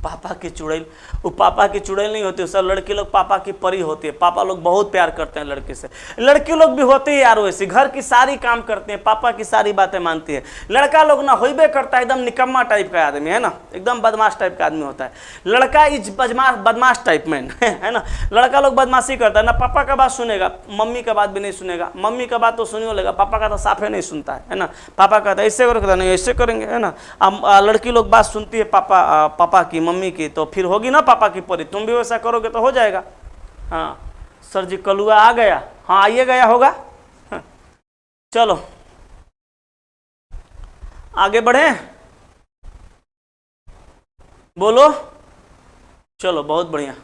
पापा की चुड़ैल, वो पापा की चुड़ैल नहीं होती, सब लड़की लोग पापा की परी होती है। पापा लोग बहुत प्यार करते हैं लड़के से। लड़की लोग भी होती है यार वैसे, घर की सारी काम करते हैं, पापा की सारी बातें मानती है। लड़का लोग ना होइबे करता है एकदम निकम्मा टाइप का आदमी, है ना, एकदम बदमाश टाइप का आदमी होता है। लड़का इज बदमाश टाइप में है ना। लड़का लोग बदमाशी करता है ना, पापा का बात सुनेगा, मम्मी का बात भी नहीं सुनेगा। मम्मी का बात तो सुनियो लेगा, पापा का तो साफे नहीं सुनता है ना। पापा कहता है ऐसे करो, नहीं ऐसे करेंगे, है ना। अब लड़की लोग बात सुनती है पापा की, मम्मी की, तो फिर होगी ना पापा की परी। तुम भी वैसा करोगे तो हो जाएगा। हाँ सर जी, कलुआ आ गया, हाँ आइए गया होगा। हाँ, चलो आगे बढ़े, बोलो। चलो बहुत बढ़िया।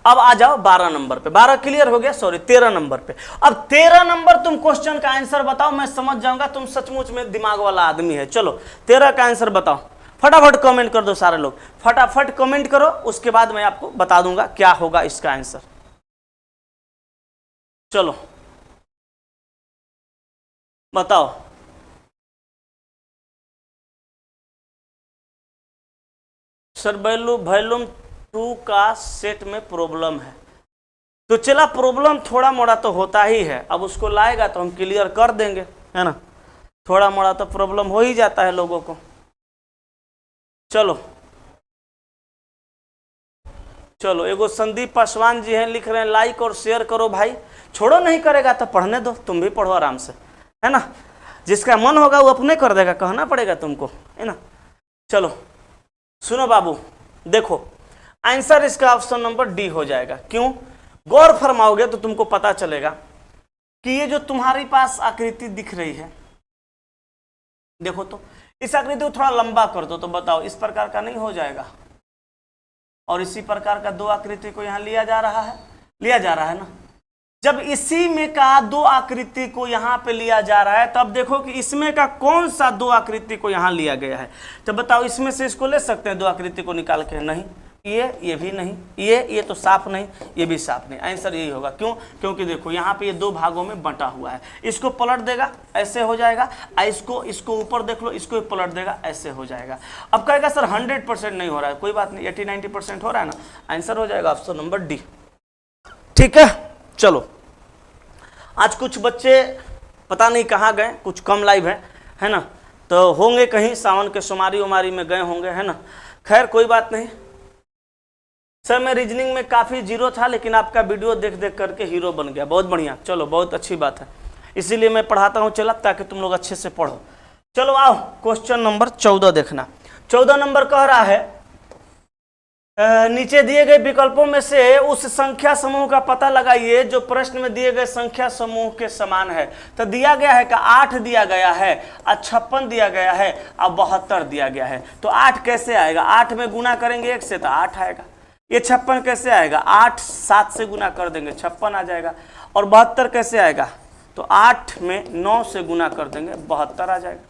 अब आ जाओ 12 नंबर पे। 12 क्लियर हो गया, सॉरी 13 नंबर पे। अब 13 नंबर तुम क्वेश्चन का आंसर बताओ, मैं समझ जाऊंगा तुम सचमुच में दिमाग वाला आदमी है। चलो 13 का आंसर बताओ, फटाफट कमेंट कर दो सारे लोग, फटाफट कमेंट करो, उसके बाद मैं आपको बता दूंगा क्या होगा इसका आंसर। चलो बताओ। सर वॉल्यूम 2 का सेट में प्रॉब्लम है। तो चला प्रॉब्लम थोड़ा मोड़ा तो होता ही है, अब उसको लाएगा तो हम क्लियर कर देंगे, है ना। थोड़ा मोड़ा तो प्रॉब्लम हो ही जाता है लोगों को। चलो चलो, एगो संदीप पासवान जी हैं, लिख रहे हैं लाइक और शेयर करो भाई। छोड़ो, नहीं करेगा तो पढ़ने दो, तुम भी पढ़ो आराम से, है ना। जिसका मन होगा वो अपने कर देगा, कहना पड़ेगा तुमको, है ना। चलो सुनो बाबू, देखो आंसर इसका ऑप्शन नंबर डी हो जाएगा। क्यों? गौर फरमाओगे तो तुमको पता चलेगा कि ये जो तुम्हारे पास आकृति दिख रही है, देखो तो इस आकृति को थोड़ा लंबा कर दो तो बताओ इस प्रकार का नहीं हो जाएगा? और इसी प्रकार का दो आकृति को यहाँ लिया जा रहा है ना। जब इसी में का दो आकृति को यहाँ पे लिया जा रहा है, तब देखो कि इसमें का कौन सा दो आकृति को यहाँ लिया गया है। तो बताओ इसमें से इसको ले सकते हैं दो आकृति को निकाल के? नहीं, ये भी नहीं, ये तो साफ नहीं, ये भी साफ नहीं। आंसर यही होगा। क्यों? क्योंकि देखो यहाँ पे ये दो भागों में बंटा हुआ है। इसको पलट देगा ऐसे हो जाएगा, इसको ऊपर देख लो, इसको पलट देगा ऐसे हो जाएगा। अब कहेगा सर 100% नहीं हो रहा है, कोई बात नहीं, 80-90% हो रहा है ना। आंसर हो जाएगा ऑप्शन नंबर डी। ठीक है, चलो आज कुछ बच्चे पता नहीं कहाँ गए, कुछ कम लाइव है ना, तो होंगे कहीं सावन के सुमारी उमारी में गए होंगे, है ना। खैर कोई बात नहीं सर, मैं रीजनिंग में काफ़ी जीरो था, लेकिन आपका वीडियो देख देख करके हीरो बन गया, बहुत बढ़िया। चलो बहुत अच्छी बात है, इसीलिए मैं पढ़ाता हूँ चला, ताकि तुम लोग अच्छे से पढ़ो। चलो आओ क्वेश्चन नंबर 14 देखना। 14 नंबर कह रहा है नीचे दिए गए विकल्पों में से उस संख्या समूह का पता लगाइए जो प्रश्न में दिए गए संख्या समूह के समान है। तो दिया गया है कि 8 दिया गया है, 56 दिया गया है, और 72 दिया गया है। तो 8 कैसे आएगा? 8 में गुना करेंगे 1 से तो 8 आएगा। ये 56 कैसे आएगा? 8 7 से गुना कर देंगे 56 आ जाएगा। और 72 कैसे आएगा? तो 8 में 9 से गुना कर देंगे 72 आ जाएगा।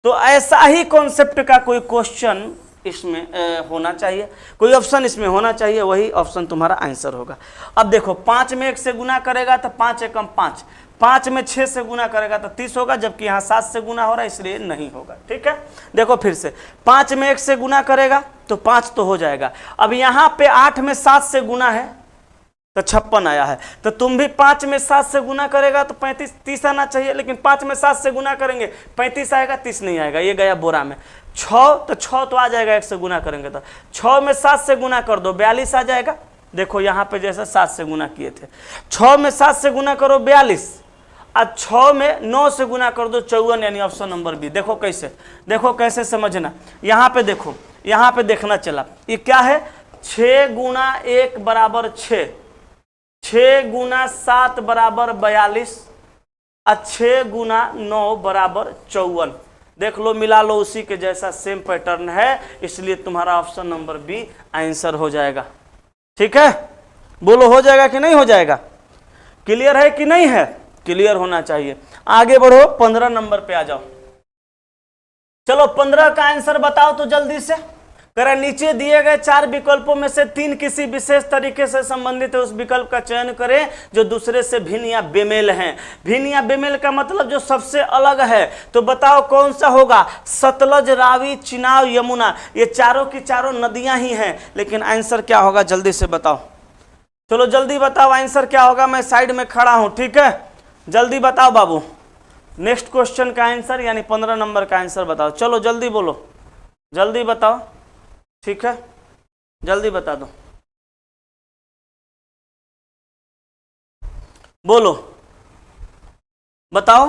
तो ऐसा ही कॉन्सेप्ट का कोई क्वेश्चन इसमें होना चाहिए, कोई ऑप्शन इसमें होना चाहिए, वही ऑप्शन तुम्हारा आंसर होगा। अब देखो 5 में 1 से गुना करेगा तो 5 एकम 5, 5 में 6 से गुना करेगा तो 30 होगा, जबकि यहाँ 7 से गुना हो रहा है इसलिए नहीं होगा। ठीक है, देखो फिर से 5 में 1 से गुना करेगा तो 5 तो हो जाएगा। अब यहाँ पे 8 में 7 से गुना है तो 56 आया है। तो तुम भी 5 में 7 से गुना करेगा तो 35 30 आना चाहिए, लेकिन 5 में 7 से गुना करेंगे 35 आएगा, 30 नहीं आएगा, ये गया बोरा में। 6 तो 6 तो आ जाएगा, 1 से गुना करेंगे तो 6 में 7 से गुना कर दो 42 आ जाएगा। देखो यहाँ पे जैसा 7 से गुना किए थे, 6 में 7 से गुना करो 42, और 6 में 9 से गुना कर दो 54, यानी ऑप्शन नंबर बी। देखो कैसे, देखो कैसे समझना। यहाँ पे देखो, यहाँ पे देखना चला, ये क्या है? 6 गुना 1 बराबर 6, 6 गुना 7 बराबर 42, और 6 गुना 9 बराबर 54। देख लो, मिला लो, उसी के जैसा सेम पैटर्न है, इसलिए तुम्हारा ऑप्शन नंबर बी आंसर हो जाएगा। ठीक है, बोलो हो जाएगा कि नहीं हो जाएगा? क्लियर है कि नहीं है? क्लियर होना चाहिए। आगे बढ़ो, 15 नंबर पे आ जाओ। चलो 15 का आंसर बताओ तो जल्दी से। कह नीचे दिए गए 4 विकल्पों में से 3 किसी विशेष तरीके से संबंधित है, उस विकल्प का चयन करें जो दूसरे से भिन्न या बेमेल हैं। भिन्न या बेमेल का मतलब जो सबसे अलग है। तो बताओ कौन सा होगा? सतलज, रावी, चिनाब, यमुना, ये चारों की चारों नदियां ही हैं, लेकिन आंसर क्या होगा जल्दी से बताओ। चलो जल्दी बताओ आंसर क्या होगा, मैं साइड में खड़ा हूं। ठीक है, जल्दी बताओ बाबू, नेक्स्ट क्वेश्चन का आंसर यानी 15 नंबर का आंसर बताओ। चलो जल्दी बोलो, जल्दी बताओ। ठीक है, जल्दी बता दो, बोलो बताओ।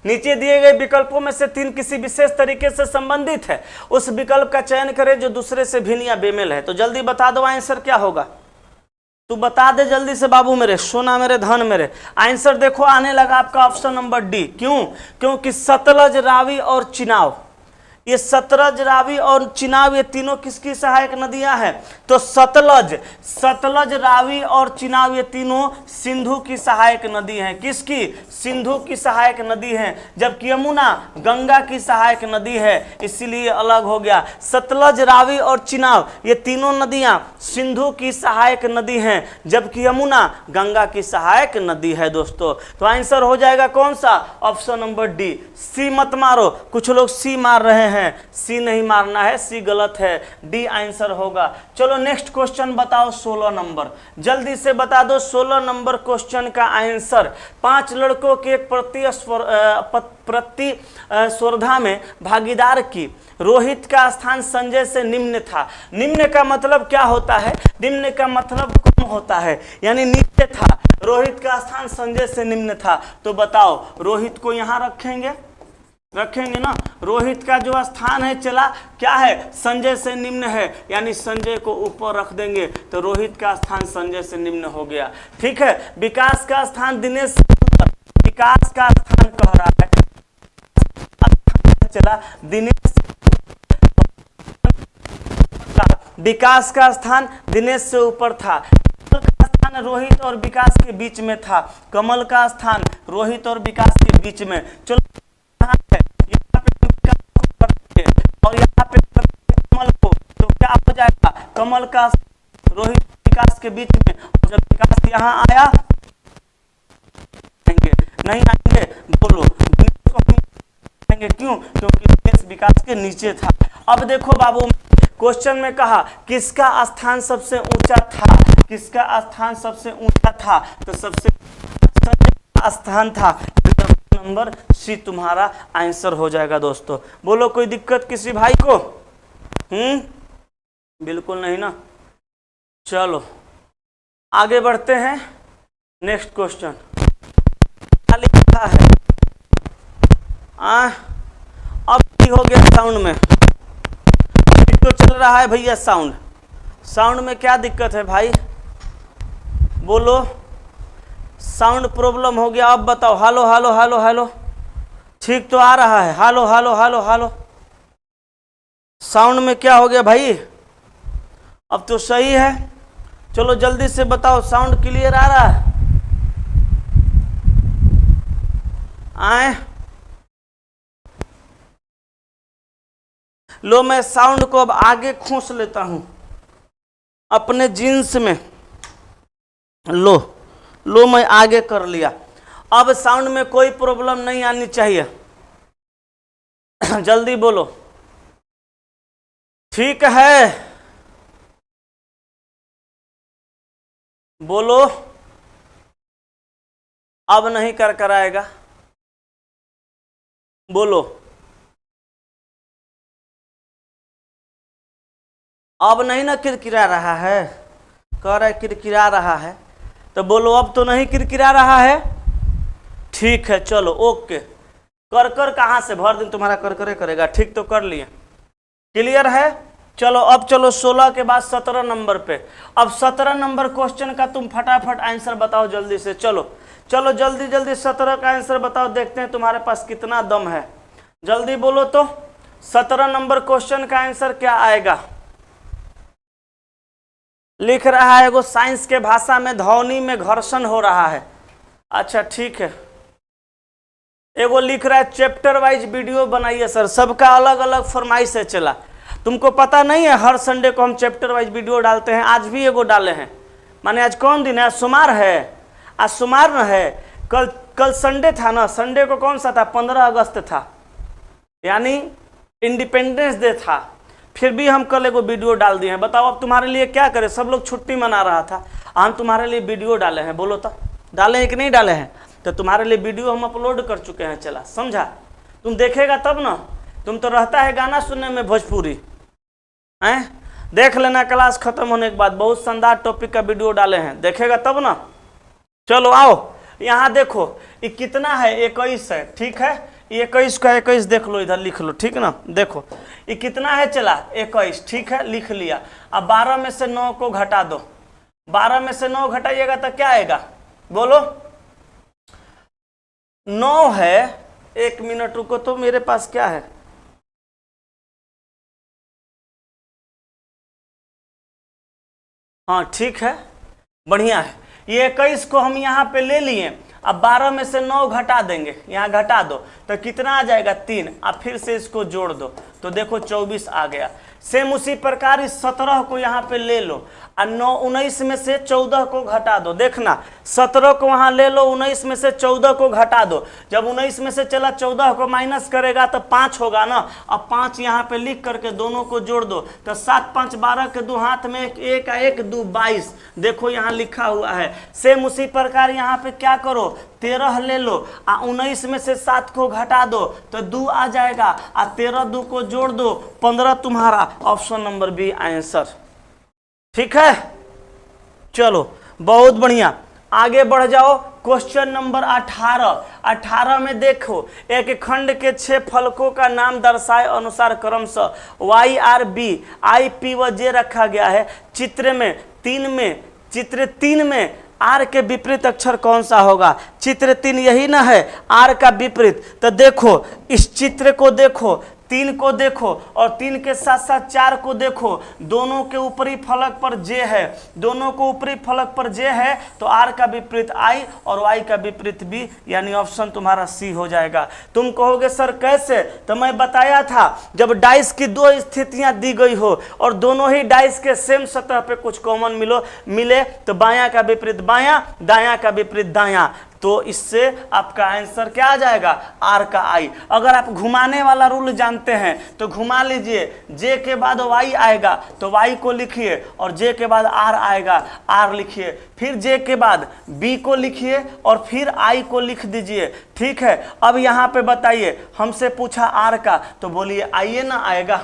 नीचे दिए गए विकल्पों में से 3 किसी विशेष तरीके से संबंधित है, उस विकल्प का चयन करें जो दूसरे से भिन्न या बेमेल है। तो जल्दी बता दो आंसर क्या होगा। तू बता दे जल्दी से बाबू मेरे, सोना मेरे, धन मेरे। आंसर देखो आने लगा आपका ऑप्शन नंबर डी। क्यों? क्योंकि सतलज, रावी और चिनाब, ये सतलज, रावी और चिनाब ये तीनों किसकी सहायक नदियां हैं? तो सतलज, रावी और चिनाब ये तीनों सिंधु की सहायक नदी हैं। किसकी? सिंधु की सहायक नदी है, जबकि यमुना गंगा की सहायक नदी है, इसीलिए अलग हो गया। सतलज, रावी और चिनाब ये तीनों नदियां सिंधु की सहायक नदी हैं, जबकि यमुना गंगा की सहायक नदी है दोस्तों। तो आंसर हो जाएगा कौन सा? Option number D. सी मत मारो, कुछ लोग सी मार रहे हैं, सी नहीं मारना है, सी गलत है, डी आंसर होगा। चलो नेक्स्ट क्वेश्चन बताओ 16 नंबर, जल्दी से बता दो 16 नंबर क्वेश्चन का आंसर। 5 लड़कों की एक प्रतिस्पर्धा में भागीदार की, रोहित का स्थान संजय से निम्न था। निम्न का मतलब क्या होता है? निम्न का मतलब कम होता है, यानी नीचे था। रोहित का स्थान संजय से निम्न था, तो बताओ रोहित को यहाँ रखेंगे, रखेंगे ना। रोहित का जो स्थान है चला क्या है? संजय से निम्न है, यानी संजय को ऊपर रख देंगे, तो रोहित का स्थान संजय से निम्न हो गया। ठीक है। विकास का स्थान दिनेश से ऊपर, विकास का स्थान कह रहा है चला दिनेश, विकास का स्थान दिनेश से ऊपर था। कमल का स्थान रोहित और विकास के बीच में था, कमल का स्थान रोहित और विकास के बीच में। चलो यहाँ पे और यहाँ पे कमल को, तो क्या हो जाएगा? कमल का रोहित विकास के बीच में, और जब विकास यहाँ आया आएंगे नहीं आएंगे, बोलो आएंगे क्यों? क्योंकि दिनेश विकास के नीचे था। अब देखो बाबू, क्वेश्चन में कहा किसका स्थान सबसे ऊंचा था, किसका स्थान सबसे ऊंचा था? तो सबसे स्थान था। नंबर सी तुम्हारा आंसर हो जाएगा दोस्तों। बोलो कोई दिक्कत किसी भाई को? बिल्कुल नहीं ना। चलो आगे बढ़ते हैं, नेक्स्ट क्वेश्चन क्या लिखा है? अब हो गया साउंड में, तो चल रहा है भैया साउंड, साउंड में क्या दिक्कत है भाई? बोलो, साउंड प्रॉब्लम हो गया। अब बताओ, हालो हालो हालो हालो, ठीक तो आ रहा है? हालो हालो हालो हालो, साउंड में क्या हो गया भाई? अब तो सही है। चलो जल्दी से बताओ, साउंड क्लियर आ रहा है? आए लो, मैं साउंड को अब आगे खोस लेता हूं अपने जींस में। लो लो, मैं आगे कर लिया। अब साउंड में कोई प्रॉब्लम नहीं आनी चाहिए। जल्दी बोलो, ठीक है? बोलो, अब नहीं कर आएगा। बोलो, अब नहीं ना किरकिरा रहा है? कह रहा है किरकिरा रहा है, तो बोलो अब तो नहीं किरकिरा रहा है। ठीक है, चलो ओके। कर कहाँ से? भर दिन तुम्हारा कर करेगा। ठीक तो कर लिए, क्लियर है? चलो अब चलो 16 के बाद 17 नंबर पे। अब 17 नंबर क्वेश्चन का तुम फटाफट आंसर बताओ जल्दी से। चलो चलो जल्दी जल्दी 17 का आंसर बताओ, देखते हैं तुम्हारे पास कितना दम है। जल्दी बोलो तो 17 नंबर क्वेश्चन का आंसर क्या आएगा? लिख रहा है वो साइंस के भाषा में ध्वनि में घर्षण हो रहा है। अच्छा ठीक है। एगो लिख रहा है चैप्टर वाइज वीडियो बनाइए सर, सबका अलग अलग फरमाइश है। चला, तुमको पता नहीं है हर संडे को हम चैप्टर वाइज वीडियो डालते हैं। आज भी एगो डाले हैं, माने आज कौन दिन है? आज सोमवार है, आज सोमवार न है। कल संडे था ना, संडे को कौन सा था? 15 अगस्त था, यानी इंडिपेंडेंस डे था। फिर भी हम कल एगो वीडियो डाल दिए हैं। बताओ अब तुम्हारे लिए क्या करें? सब लोग छुट्टी मना रहा था, हम तुम्हारे लिए वीडियो डाले हैं। बोलो तो डाले हैं कि नहीं डाले हैं? तो तुम्हारे लिए वीडियो हम अपलोड कर चुके हैं। चला, समझा? तुम देखेगा तब ना। तुम तो रहता है गाना सुनने में भोजपुरी हैं। देख लेना क्लास खत्म होने के बाद, बहुत शानदार टॉपिक का वीडियो डाले हैं, देखेगा तब ना। चलो आओ यहाँ देखो, ये कितना है? 21 है। ठीक है, 21 का 21 देख लो, इधर लिख लो। ठीक ना, देखो ये कितना है? चला 21। ठीक है, लिख लिया। अब 12 में से 9 को घटा दो। 12 में से 9 घटाइएगा तो क्या आएगा? बोलो, 9 है। 1 मिनट रुको तो, मेरे पास क्या है? हाँ ठीक है, बढ़िया है। ये 21 को हम यहाँ पे ले लिए। अब 12 में से 9 घटा देंगे, यहाँ घटा दो तो कितना आ जाएगा 3। अब फिर से इसको जोड़ दो तो देखो 24 आ गया। सेम उसी प्रकार इस 17 को यहाँ पे ले लो और 19 में से 14 को घटा दो। देखना 17 को वहाँ ले लो, 19 में से 14 को घटा दो। जब 19 में से चला 14 को माइनस करेगा तो 5 होगा ना। अब 5 यहाँ पे लिख करके दोनों को जोड़ दो तो 7 5 12 के 2 हाथ में 1 1 2 22। देखो यहाँ लिखा हुआ है। सेम उसी प्रकार यहाँ पे क्या करो 13 ले लो और 19 में से 7 को घटा दो तो 2 आ जाएगा और 13 2 को जोड़ दो 15 तुम्हारा ऑप्शन नंबर बी आंसर। ठीक है, चलो बहुत बढ़िया, आगे बढ़ जाओ। क्वेश्चन नंबर 18 में देखो, एक खंड के 6 फलकों का नाम दर्शाए अनुसार क्रमशः Y R B I P व जे रखा गया है। चित्र 3 में आर के विपरीत अक्षर कौन सा होगा? चित्र 3 यही ना है, आर का विपरीत। तो देखो इस चित्र को देखो, 3 को देखो और 3 के साथ साथ 4 को देखो। दोनों के ऊपरी फलक पर जे है, दोनों को ऊपरी फलक पर जे है तो आर का विपरीत आई और वाई का विपरीत बी, यानी ऑप्शन तुम्हारा सी हो जाएगा। तुम कहोगे सर कैसे? तो मैं बताया था जब डाइस की 2 स्थितियां दी गई हो और दोनों ही डाइस के सेम सतह पे कुछ कॉमन मिले तो बायां का विपरीत बायां, दायां का विपरीत दायां, तो इससे आपका आंसर क्या आ जाएगा? आर का आई। अगर आप घुमाने वाला रूल जानते हैं तो घुमा लीजिए, जे के बाद वाई आएगा तो वाई को लिखिए और जे के बाद आर आएगा, आर लिखिए, फिर जे के बाद बी को लिखिए और फिर आई को लिख दीजिए। ठीक है, अब यहाँ पे बताइए, हमसे पूछा आर का तो बोलिए आइए ना आएगा।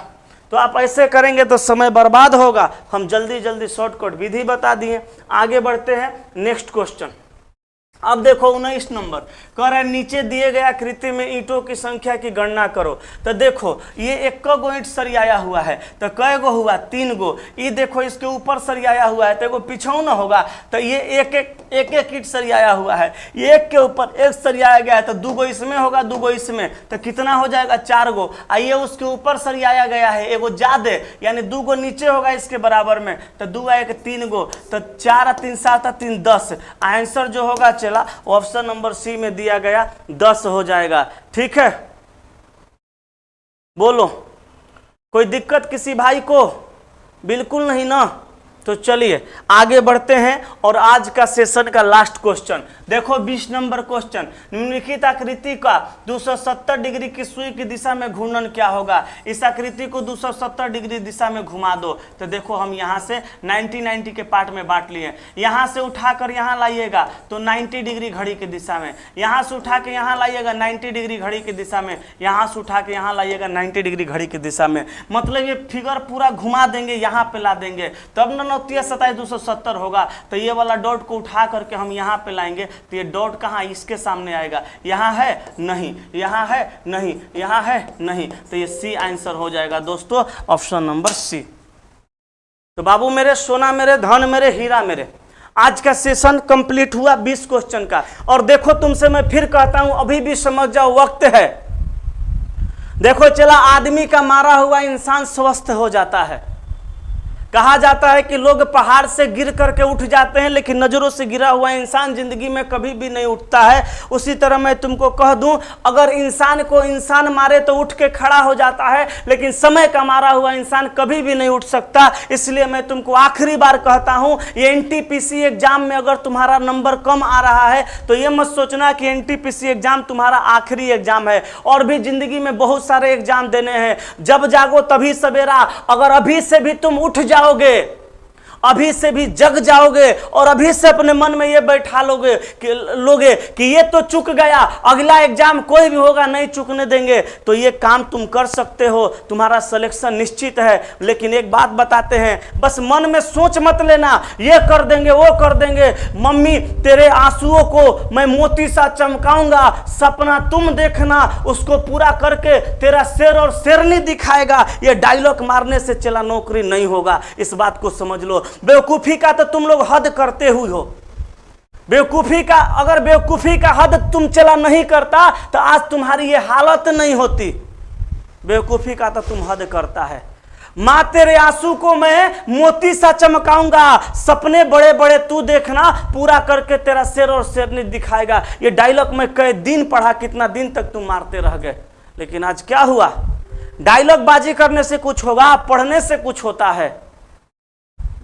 तो आप ऐसे करेंगे तो समय बर्बाद होगा। हम जल्दी जल्दी शॉर्टकट विधि बता दिए। आगे बढ़ते हैं नेक्स्ट क्वेश्चन। अब देखो 19 नंबर कह रहा है नीचे दिए गए आकृति में ईंटों की संख्या की गणना करो। तो देखो ये 1 गो ईंट सरियाया हुआ है तो कै गो हुआ? 3 गो। ये देखो इसके ऊपर सरियाया हुआ है तो एगो पीछे ना होगा, तो ये एक ईंट सरियाया हुआ है, एक के ऊपर एक सरियाया गया है तो 2 गो इसमें होगा, 2 गो इसमें, तो कितना हो जाएगा? 4 गो। आइए उसके ऊपर सरियाया गया है एगो ज्यादा, यानी 2 गो नीचे होगा इसके बराबर में, तो 2 1 3 गो, तो 4 3 7 3 10। आंसर जो होगा चला ऑप्शन नंबर सी में दिया गया 10 हो जाएगा। ठीक है, बोलो कोई दिक्कत किसी भाई को? बिल्कुल नहीं ना। तो चलिए आगे बढ़ते हैं और आज का सेशन का लास्ट क्वेश्चन देखो 20 नंबर क्वेश्चन। निम्नलिखित आकृति का 270 डिग्री की सुई की दिशा में घूर्णन क्या होगा? इस आकृति को 270 डिग्री दिशा में घुमा दो। तो देखो हम यहाँ से 90 के पार्ट में बांट लिए। यहाँ से उठाकर यहाँ लाइएगा तो 90 डिग्री घड़ी की दिशा में, यहाँ से उठा के यहाँ लाइएगा 90 डिग्री घड़ी की दिशा में, यहाँ से उठा के यहाँ लाइएगा 90 डिग्री घड़ी की दिशा में। मतलब ये फिगर पूरा घुमा देंगे, यहाँ पे ला देंगे, तब ना 27 270 होगा। तो ये वाला डॉट को उठा करके हम यहाँ पे लाएंगे तो ये डॉट कहाँ? इसके सामने आएगा। यहाँ है नहीं, यहाँ है नहीं, यहाँ है नहीं, तो ये सी आंसर हो जाएगा दोस्तों, ऑप्शन नंबर सी। तो बाबू मेरे, सोना मेरे, धन मेरे, हीरा मेरे, आज का सेशन कंप्लीट हुआ 20 क्वेश्चन का। और देखो तुमसे मैं फिर कहता हूं अभी भी समझ जाओ, वक्त है। देखो चला आदमी का मारा हुआ इंसान स्वस्थ हो जाता है। कहा जाता है कि लोग पहाड़ से गिर करके उठ जाते हैं लेकिन नजरों से गिरा हुआ इंसान जिंदगी में कभी भी नहीं उठता है। उसी तरह मैं तुमको कह दूं, अगर इंसान को इंसान मारे तो उठ के खड़ा हो जाता है, लेकिन समय का मारा हुआ इंसान कभी भी नहीं उठ सकता। इसलिए मैं तुमको आखिरी बार कहता हूं, ये एनटीपीसी एग्जाम में अगर तुम्हारा नंबर कम आ रहा है तो ये मत सोचना कि एनटीपीसी एग्जाम तुम्हारा आखिरी एग्जाम है। और भी जिंदगी में बहुत सारे एग्जाम देने हैं। जब जागो तभी सवेरा। अगर अभी से भी तुम उठ जाओगे, अभी से भी जग जाओगे और अभी से अपने मन में ये बैठा लोगे कि ये तो चुक गया, अगला एग्जाम कोई भी होगा नहीं चुकने देंगे, तो ये काम तुम कर सकते हो, तुम्हारा सिलेक्शन निश्चित है। लेकिन एक बात बताते हैं, बस मन में सोच मत लेना ये कर देंगे वो कर देंगे। मम्मी तेरे आंसुओं को मैं मोती सा चमकाऊंगा, सपना तुम देखना, उसको पूरा करके तेरा शेर और शेरनी दिखाएगा। ये डायलॉग मारने से चला नौकरी नहीं होगा, इस बात को समझ लो। बेवकूफी का तो तुम लोग हद करते हुए हो। बेवकूफी का, अगर बेवकूफी का हद तुम चला नहीं करता तो आज तुम्हारी ये हालत नहीं होती। बेवकूफी का तो तुम हद करता है। मां तेरे आंसू को मैं मोती सा चमकाऊंगा, सपने बड़े बड़े तू देखना, पूरा करके तेरा शेर और शेरनी दिखाएगा। ये डायलॉग मैं कई दिन पढ़ा, कितना दिन तक तुम मारते रह गए। लेकिन आज क्या हुआ, डायलॉग बाजी करने से कुछ होगा, पढ़ने से कुछ होता है।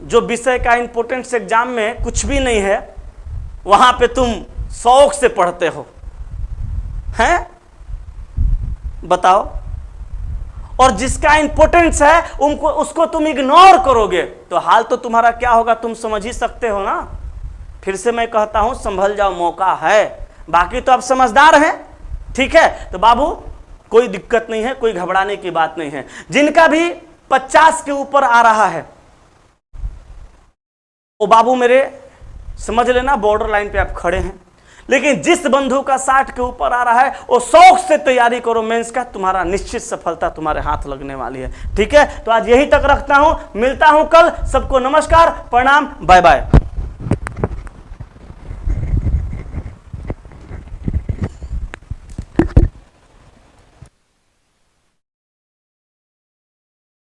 जो विषय का इंपोर्टेंस एग्जाम में कुछ भी नहीं है, वहां पे तुम शौक से पढ़ते हो, हैं? बताओ। और जिसका इंपोर्टेंस है उसको तुम इग्नोर करोगे तो हाल तो तुम्हारा क्या होगा तुम समझ ही सकते हो ना। फिर से मैं कहता हूं, संभल जाओ, मौका है। बाकी तो आप समझदार हैं, ठीक है। तो बाबू कोई दिक्कत नहीं है, कोई घबराने की बात नहीं है। जिनका भी 50 के ऊपर आ रहा है वो बाबू मेरे समझ लेना बॉर्डर लाइन पे आप खड़े हैं। लेकिन जिस बंधु का 60 के ऊपर आ रहा है वो शौक से तैयारी करो मेंस का, तुम्हारा निश्चित सफलता तुम्हारे हाथ लगने वाली है, ठीक है। तो आज यही तक रखता हूं, मिलता हूं कल। सबको नमस्कार, प्रणाम, बाय बाय।